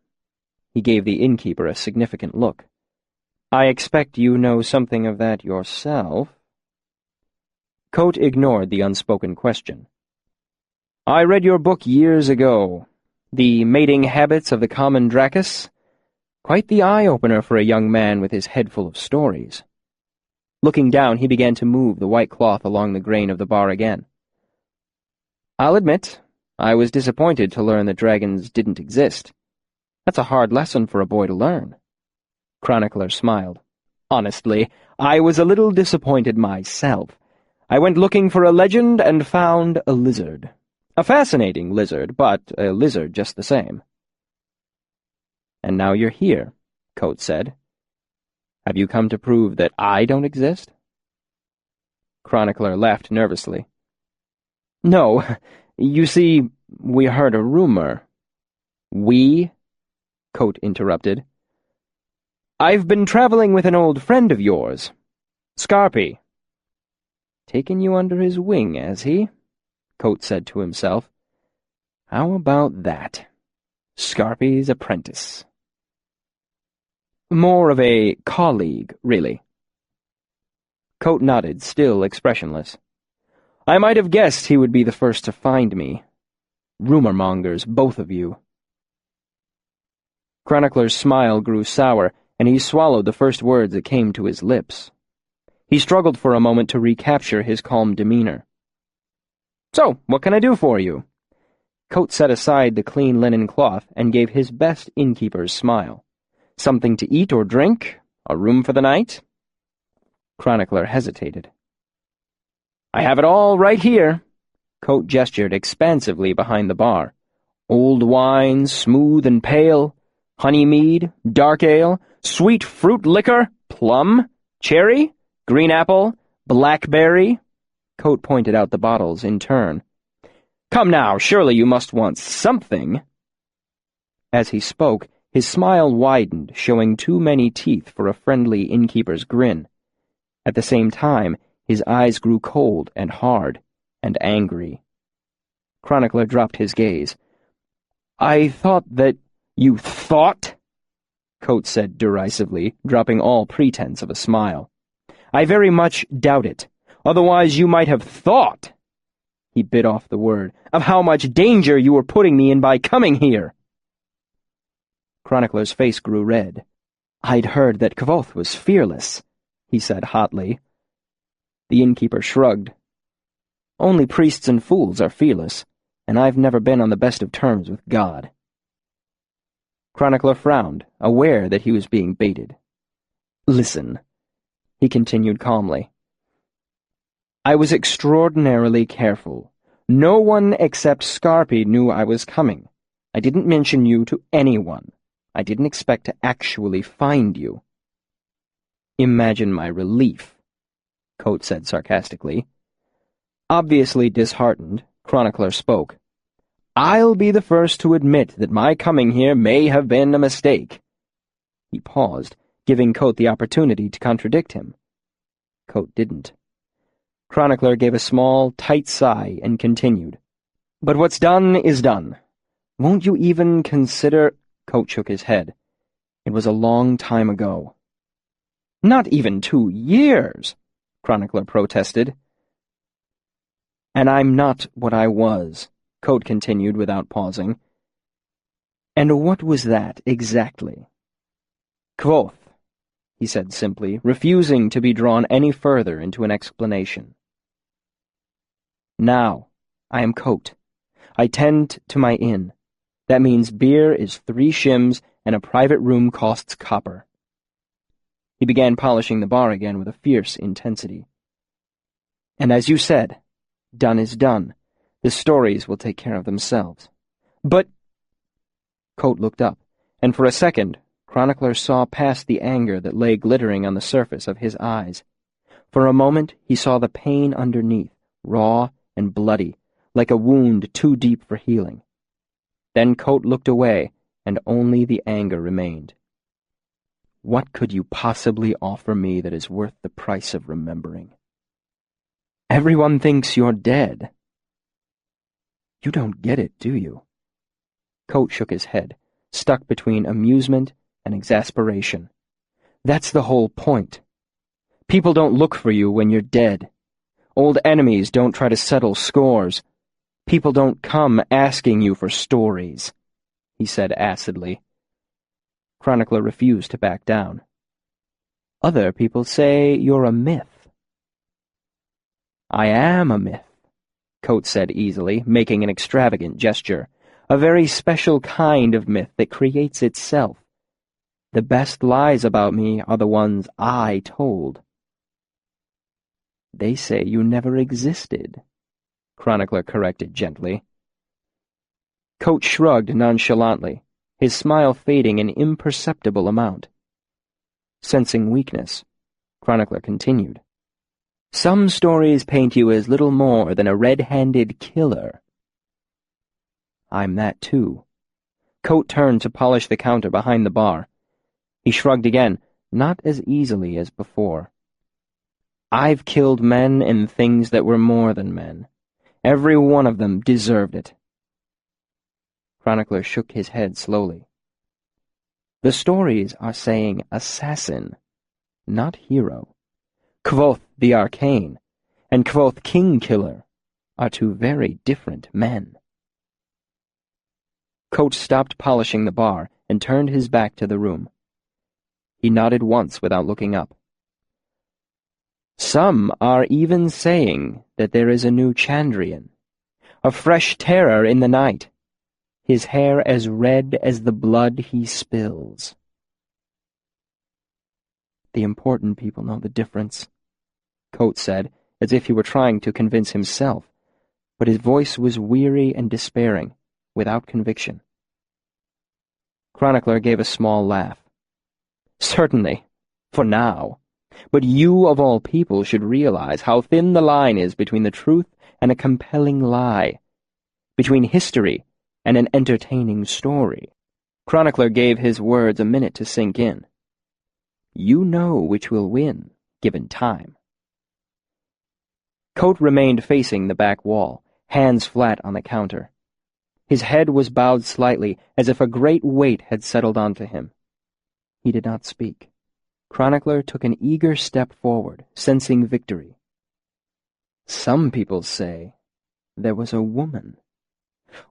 Speaker 1: He gave the innkeeper a significant look. I expect you know something of that yourself. Coate ignored the unspoken question. I read your book years ago. The Mating Habits of the Common Dracus. Quite the eye-opener for a young man with his head full of stories. Looking down, he began to move the white cloth along the grain of the bar again. I'll admit, I was disappointed to learn that dragons didn't exist. That's a hard lesson for a boy to learn. Chronicler smiled. Honestly, I was a little disappointed myself. I went looking for a legend and found a lizard. A fascinating lizard, but a lizard just the same. And now you're here, Coate said. Have you come to prove that I don't exist? Chronicler laughed nervously. No, you see, we heard a rumor. We? Coate interrupted. I've been traveling with an old friend of yours, Scarpy. Taken you under his wing, has he? Coate said to himself. How about that? Scarpy's apprentice. More of a colleague, really. Coate nodded, still expressionless. I might have guessed he would be the first to find me. Rumor-mongers, both of you. Chronicler's smile grew sour, and he swallowed the first words that came to his lips. He struggled for a moment to recapture his calm demeanor. So, what can I do for you? Coate set aside the clean linen cloth and gave his best innkeeper's smile. Something to eat or drink? A room for the night? Chronicler hesitated. I have it all right here. Coate gestured expansively behind the bar. Old wine, smooth and pale, honey mead, dark ale, sweet fruit liquor, plum, cherry, green apple, blackberry. Coate pointed out the bottles in turn. Come now, surely you must want something. As he spoke, his smile widened, showing too many teeth for a friendly innkeeper's grin. At the same time, his eyes grew cold and hard and angry. Chronicler dropped his gaze. I thought that... You thought? Coate said derisively, dropping all pretense of a smile. I very much doubt it. Otherwise you might have thought, he bit off the word, of how much danger you were putting me in by coming here. Chronicler's face grew red. "I'd heard that Kvothe was fearless," he said hotly. The innkeeper shrugged. "Only priests and fools are fearless, and I've never been on the best of terms with God." Chronicler frowned, aware that he was being baited. "Listen," he continued calmly. "I was extraordinarily careful. No one except Scarpi knew I was coming. I didn't mention you to anyone. I didn't expect to actually find you." "Imagine my relief," Kote said sarcastically. Obviously disheartened, Chronicler spoke. "I'll be the first to admit that my coming here may have been a mistake." He paused, giving Kote the opportunity to contradict him. Kote didn't. Chronicler gave a small, tight sigh and continued. "But what's done is done. Won't you even consider—" Kote shook his head. "It was a long time ago." "Not even 2 years," Chronicler protested. "And I'm not what I was," Kote continued without pausing. "And what was that, exactly?" "Kvothe," he said simply, refusing to be drawn any further into an explanation. "Now, I am Kote. I tend to my inn. That means beer is 3 shims and a private room costs copper." He began polishing the bar again with a fierce intensity. "And as you said, done is done. The stories will take care of themselves." "But—" Kote looked up, and for a second, Chronicler saw past the anger that lay glittering on the surface of his eyes. For a moment, he saw the pain underneath, raw and bloody, like a wound too deep for healing. Then Kote looked away, and only the anger remained. "What could you possibly offer me that is worth the price of remembering?" "Everyone thinks you're dead." "You don't get it, do you?" Kote shook his head, stuck between amusement and exasperation. "That's the whole point. People don't look for you when you're dead. Old enemies don't try to settle scores. People don't come asking you for stories," he said acidly. Chronicler refused to back down. "Other people say you're a myth." "I am a myth," Kote said easily, making an extravagant gesture. "A very special kind of myth that creates itself. The best lies about me are the ones I told." "They say you never existed," Chronicler corrected gently. Kote shrugged nonchalantly, his smile fading an imperceptible amount. Sensing weakness, Chronicler continued. "Some stories paint you as little more than a red-handed killer." "I'm that too." Kote turned to polish the counter behind the bar. He shrugged again, not as easily as before. "I've killed men and things that were more than men. Every one of them deserved it." Chronicler shook his head slowly. "The stories are saying assassin, not hero. Kvothe the Arcane and Kvothe King-Killer are 2 very different men." Kote stopped polishing the bar and turned his back to the room. He nodded once without looking up. "Some are even saying that there is a new Chandrian, a fresh terror in the night, his hair as red as the blood he spills." "The important people know the difference," Kote said, as if he were trying to convince himself, but his voice was weary and despairing, without conviction. Chronicler gave a small laugh. "Certainly, for now. But you, of all people, should realize how thin the line is between the truth and a compelling lie, between history and an entertaining story." Chronicler gave his words a minute to sink in. "You know which will win, given time." Kote remained facing the back wall, hands flat on the counter. His head was bowed slightly, as if a great weight had settled onto him. He did not speak. Chronicler took an eager step forward, sensing victory. "Some people say there was a woman."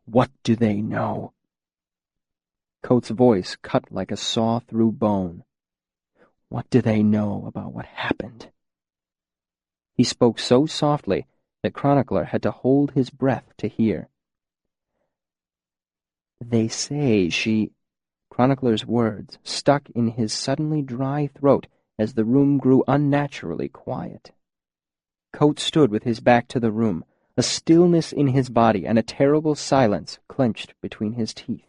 Speaker 1: "What do they know?" Coat's voice cut like a saw through bone. What do they know about what happened? He spoke so softly that Chronicler had to hold his breath to hear. They say she... Chronicler's words stuck in his suddenly dry throat as the room grew unnaturally quiet. Coat stood with his back to the room, a stillness in his body and a terrible silence clenched between his teeth.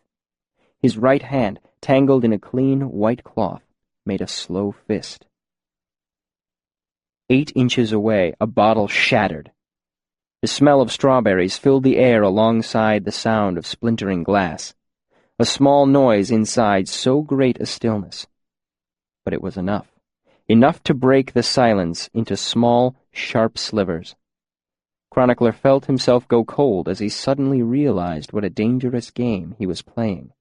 Speaker 1: His right hand, tangled in a clean white cloth, made a slow fist. 8 inches away, a bottle shattered. The smell of strawberries filled the air alongside the sound of splintering glass. A small noise inside so great a stillness. But it was enough. Enough to break the silence into small, sharp slivers. Chronicler felt himself go cold as he suddenly realized what a dangerous game he was playing.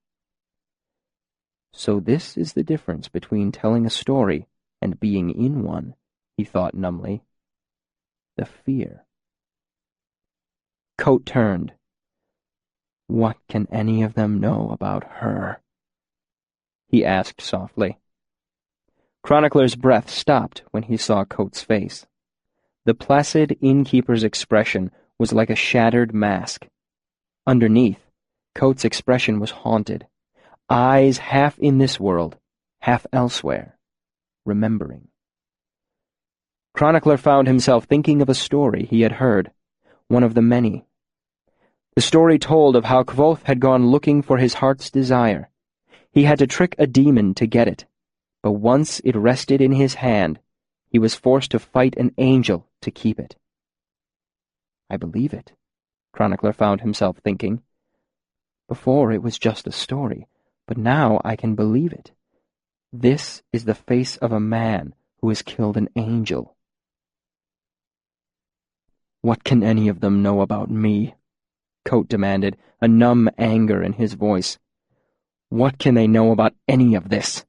Speaker 1: So this is the difference between telling a story and being in one, he thought numbly. The fear. Coat turned. What can any of them know about her? He asked softly. Chronicler's breath stopped when he saw Coat's face. The placid innkeeper's expression was like a shattered mask. Underneath, Coat's expression was haunted. Eyes half in this world, half elsewhere, remembering. Chronicler found himself thinking of a story he had heard, one of the many. The story told of how Kvothe had gone looking for his heart's desire. He had to trick a demon to get it, but once it rested in his hand, he was forced to fight an angel to keep it. I believe it, Chronicler found himself thinking. Before it was just a story, but now I can believe it. This is the face of a man who has killed an angel. What can any of them know about me? Coat demanded, a numb anger in his voice. What can they know about any of this?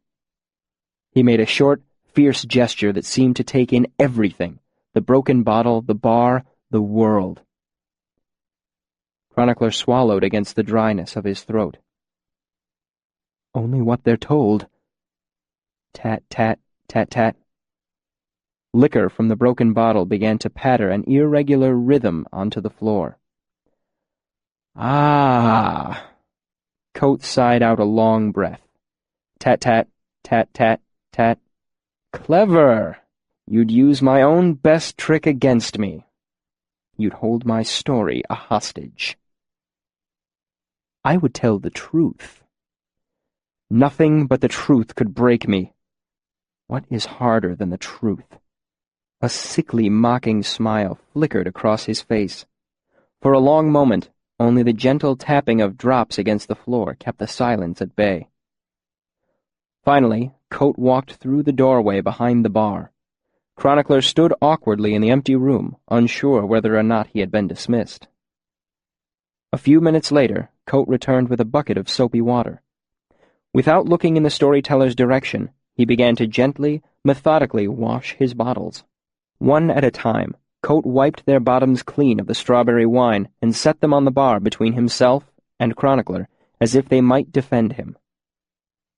Speaker 1: He made a short, fierce gesture that seemed to take in everything, the broken bottle, the bar, the world. Chronicler swallowed against the dryness of his throat. Only what they're told. Tat, tat, tat, tat. Liquor from the broken bottle began to patter an irregular rhythm onto the floor. Ah! Coat sighed out a long breath. Tat, tat, tat, tat, tat. Clever! You'd use my own best trick against me. You'd hold my story a hostage. I would tell the truth. Nothing but the truth could break me. What is harder than the truth? A sickly, mocking smile flickered across his face. For a long moment, only the gentle tapping of drops against the floor kept the silence at bay. Finally, Coat walked through the doorway behind the bar. Chronicler stood awkwardly in the empty room, unsure whether or not he had been dismissed. A few minutes later, Coat returned with a bucket of soapy water. Without looking in the storyteller's direction, he began to gently, methodically wash his bottles. One at a time, Coat wiped their bottoms clean of the strawberry wine and set them on the bar between himself and Chronicler, as if they might defend him.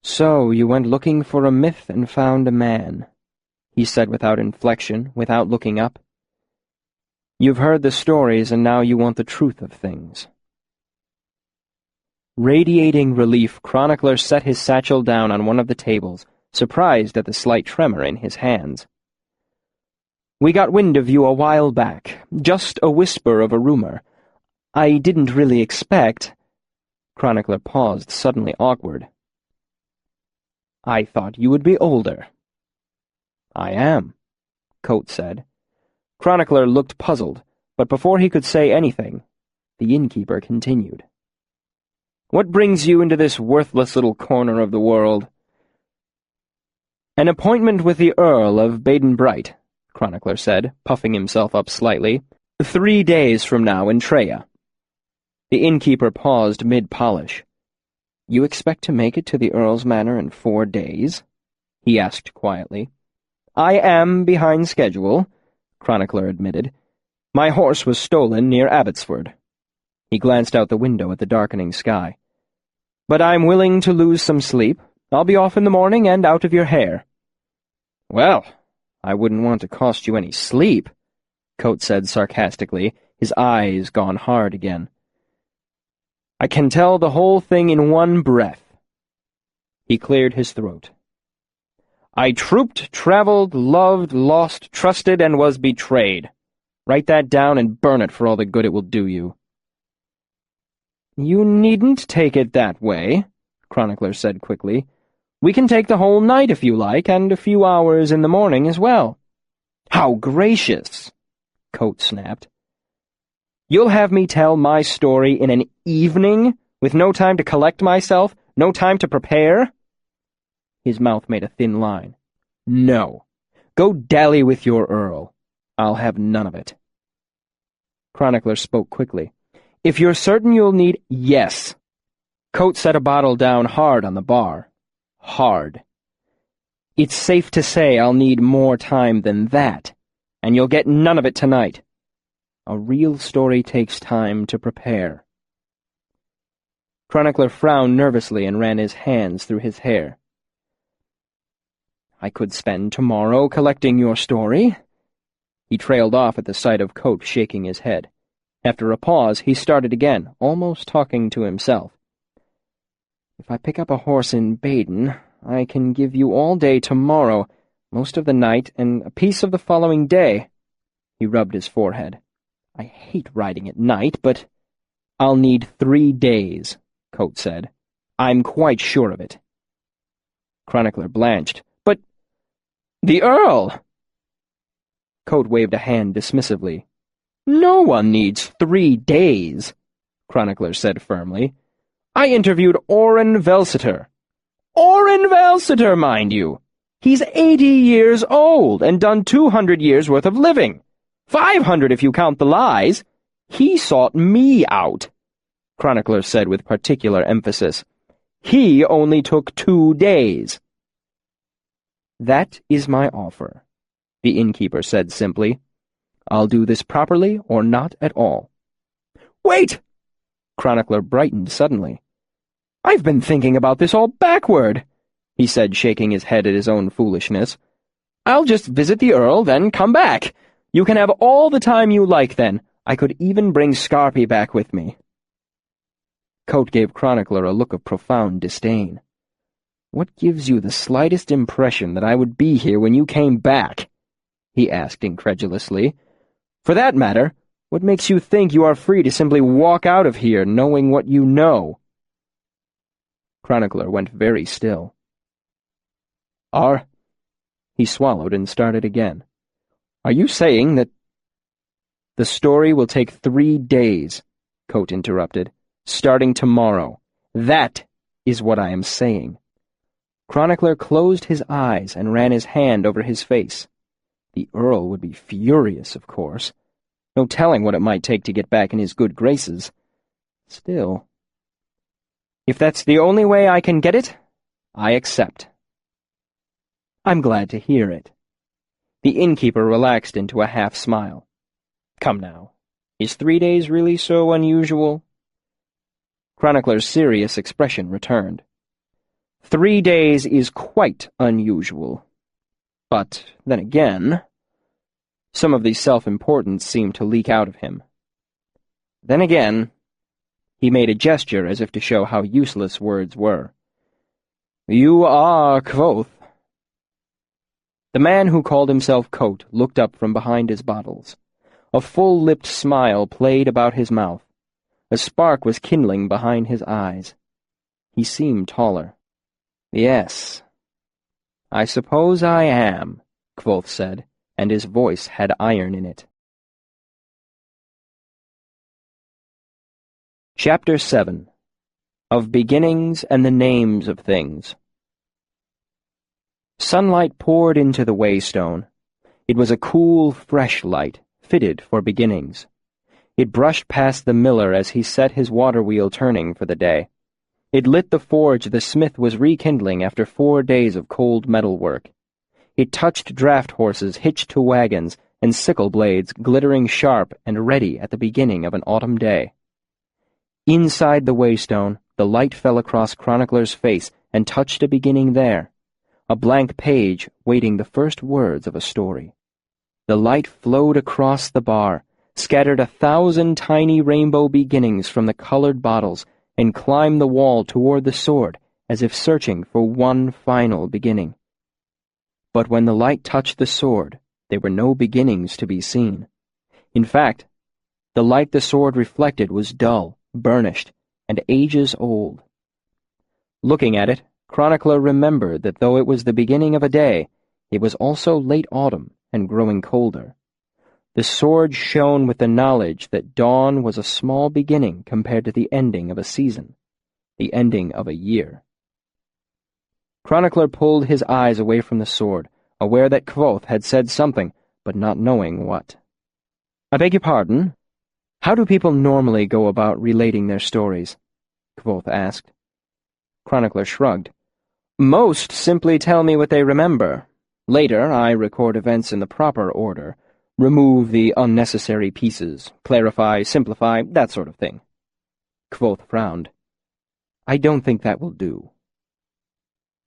Speaker 1: So you went looking for a myth and found a man, he said without inflection, without looking up. You've heard the stories and now you want the truth of things. Radiating relief, Chronicler set his satchel down on one of the tables, surprised at the slight tremor in his hands. We got wind of you a while back, just a whisper of a rumor. I didn't really expect... Chronicler paused, suddenly awkward. I thought you would be older. I am, Coat said. Chronicler looked puzzled, but before he could say anything, the innkeeper continued. What brings you into this worthless little corner of the world? An appointment with the Earl of Baden-Bright, Chronicler said, puffing himself up slightly. 3 days from now in Treya. The innkeeper paused mid-polish. You expect to make it to the Earl's manor in 4 days? He asked quietly. I am behind schedule, Chronicler admitted. My horse was stolen near Abbotsford. He glanced out the window at the darkening sky. But I'm willing to lose some sleep. I'll be off in the morning and out of your hair.
Speaker 2: Well, I wouldn't want to cost you any sleep, Coate said sarcastically, his eyes gone hard again.
Speaker 1: I can tell the whole thing in one breath. He cleared his throat. I trooped, traveled, loved, lost, trusted, and was betrayed. Write that down and burn it for all the good it will do you. You needn't take it that way, Chronicler said quickly. We can take the whole night if you like, and a few hours in the morning as well. How gracious, Coate snapped. You'll have me tell my story in an evening, with no time to collect myself, no time to prepare? His mouth made a thin line. No. Go dally with your Earl. I'll have none of it. Chronicler spoke quickly. If you're certain you'll need— Yes. Coate set a bottle down hard on the bar. Hard. It's safe to say I'll need more time than that, and you'll get none of it tonight. A real story takes time to prepare. Chronicler frowned nervously and ran his hands through his hair. I could spend tomorrow collecting your story. He trailed off at the sight of Coate shaking his head. After a pause, he started again, almost talking to himself. If I pick up a horse in Baden, I can give you all day tomorrow, most of the night, and a piece of the following day. He rubbed his forehead. I hate riding at night, but— I'll need 3 days, Coate said. I'm quite sure of it. Chronicler blanched. But— the Earl! Coate waved a hand dismissively. No one needs 3 days, Chronicler said firmly. I interviewed Orrin Velsiter. Orrin Velsiter, mind you! He's 80 years old and done 200 years' worth of living. 500 if you count the lies. He sought me out, Chronicler said with particular emphasis. He only took 2 days. That is my offer, the innkeeper said simply. I'll do this properly or not at all. Wait! Chronicler brightened suddenly. I've been thinking about this all backward, he said, shaking his head at his own foolishness. I'll just visit the Earl, then come back. You can have all the time you like then. I could even bring Scarpy back with me. Coate gave Chronicler a look of profound disdain. What gives you the slightest impression that I would be here when you came back? He asked incredulously. For that matter, what makes you think you are free to simply walk out of here knowing what you know? Chronicler went very still. He swallowed and started again. Are you saying that— The story will take 3 days, Coate interrupted, starting tomorrow. That is what I am saying. Chronicler closed his eyes and ran his hand over his face. The Earl would be furious, of course. No telling what it might take to get back in his good graces. Still— If that's the only way I can get it, I accept. I'm glad to hear it. The innkeeper relaxed into a half-smile. Come now, is 3 days really so unusual? Chronicler's serious expression returned. 3 days is quite unusual. But then again— Some of the self-importance seemed to leak out of him. Then again— He made a gesture as if to show how useless words were. You are Kvothe. The man who called himself Coate looked up from behind his bottles. A full-lipped smile played about his mouth. A spark was kindling behind his eyes. He seemed taller. Yes, I suppose I am, Kvothe said, and his voice had iron in it. Chapter 7. Of Beginnings and the Names of Things. Sunlight poured into the Waystone. It was a cool, fresh light, fitted for beginnings. It brushed past the miller as he set his water wheel turning for the day. It lit the forge the smith was rekindling after 4 days of cold metal work. It touched draft horses hitched to wagons and sickle blades glittering sharp and ready at the beginning of an autumn day. Inside the Waystone, The light fell across Chronicler's face and touched a beginning there, a blank page waiting the first words of a story. The light flowed across the bar, scattered 1,000 tiny rainbow beginnings from the colored bottles, and climbed the wall toward the sword, as if searching for one final beginning. But when the light touched the sword, there were no beginnings to be seen. In fact, the light the sword reflected was dull, burnished, and ages old. Looking at it, Chronicler remembered that though it was the beginning of a day, it was also late autumn and growing colder. The sword shone with the knowledge that dawn was a small beginning compared to the ending of a season, the ending of a year. Chronicler pulled his eyes away from the sword, aware that Kvothe had said something, but not knowing what. "I beg your pardon? How do people normally go about relating their stories?" Kvothe asked. Chronicler shrugged. "Most simply tell me what they remember. Later, I record events in the proper order, remove the unnecessary pieces, clarify, simplify, that sort of thing." Kvothe frowned. "I don't think that will do."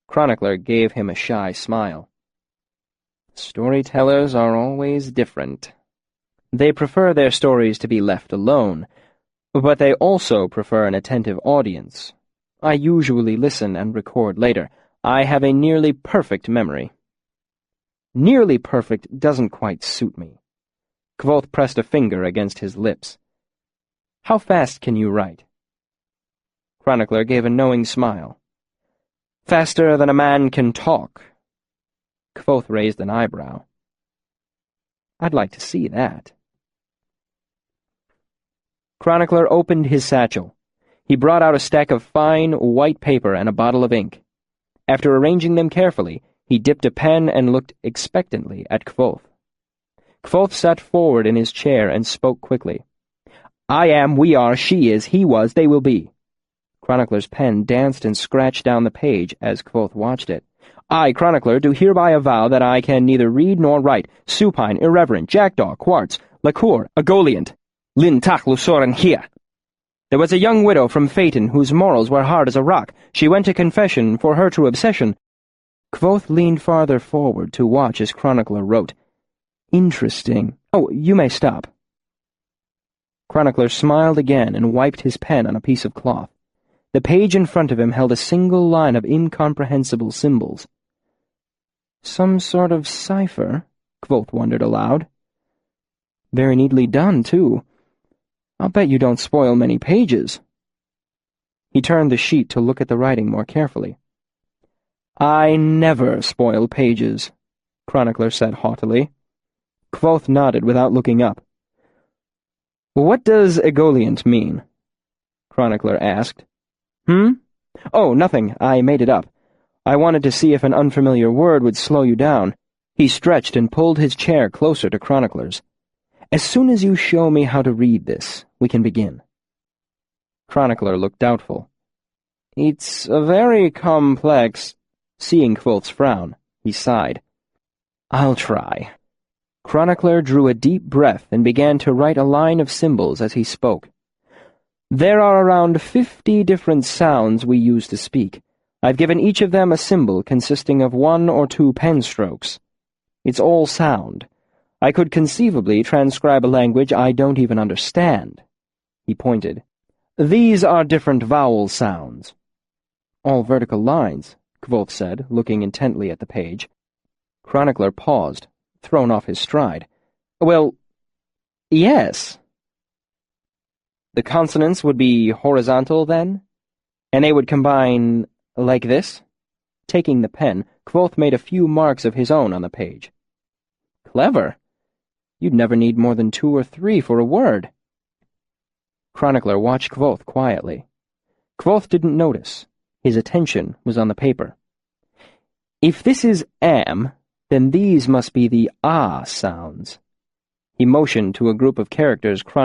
Speaker 1: Chronicler gave him a shy smile. "Storytellers are always different. They prefer their stories to be left alone, but they also prefer an attentive audience. I usually listen and record later. I have a nearly perfect memory." "Nearly perfect doesn't quite suit me." Kvothe pressed a finger against his lips. "How fast can you write?" Chronicler gave a knowing smile. "Faster than a man can talk." Kvothe raised an eyebrow. "I'd like to see that." Chronicler opened his satchel. He brought out a stack of fine, white paper and a bottle of ink. After arranging them carefully, he dipped a pen and looked expectantly at Kvothe. Kvothe sat forward in his chair and spoke quickly. "I am, we are, she is, he was, they will be." Chronicler's pen danced and scratched down the page as Kvothe watched it. "I, Chronicler, do hereby avow that I can neither read nor write, supine, irreverent, jackdaw, quartz, liqueur, agoliant, lin tach lusoren hia. There was a young widow from Phaeton whose morals were hard as a rock. She went to confession for her true obsession." Kvothe leaned farther forward to watch as Chronicler wrote. "Interesting. Oh, you may stop." Chronicler smiled again and wiped his pen on a piece of cloth. The page in front of him held a single line of incomprehensible symbols. "Some sort of cipher?" Kvothe wondered aloud. "Very neatly done, too. I'll bet you don't spoil many pages." He turned the sheet to look at the writing more carefully. "I never spoil pages," Chronicler said haughtily. Kvothe nodded without looking up. "What does egoliant mean?" Chronicler asked. "Oh, nothing. I made it up. I wanted to see if an unfamiliar word would slow you down." He stretched and pulled his chair closer to Chronicler's. "As soon as you show me how to read this, we can begin." Chronicler looked doubtful. "It's a very complex—" Seeing Kvothe's frown, he sighed. "I'll try." Chronicler drew a deep breath and began to write a line of symbols as he spoke. "There are around 50 different sounds we use to speak. I've given each of them a symbol consisting of 1 or 2 pen strokes. It's all sound. I could conceivably transcribe a language I don't even understand." He pointed. "These are different vowel sounds." "All vertical lines," Kvothe said, looking intently at the page. Chronicler paused, thrown off his stride. "Well, yes." "The consonants would be horizontal, then? And they would combine like this?" Taking the pen, Kvothe made a few marks of his own on the page. "Clever. You'd never need more than 2 or 3 for a word." Chronicler watched Kvothe quietly. Kvothe didn't notice. His attention was on the paper. "If this is am, then these must be the ah sounds." He motioned to a group of characters Chronicler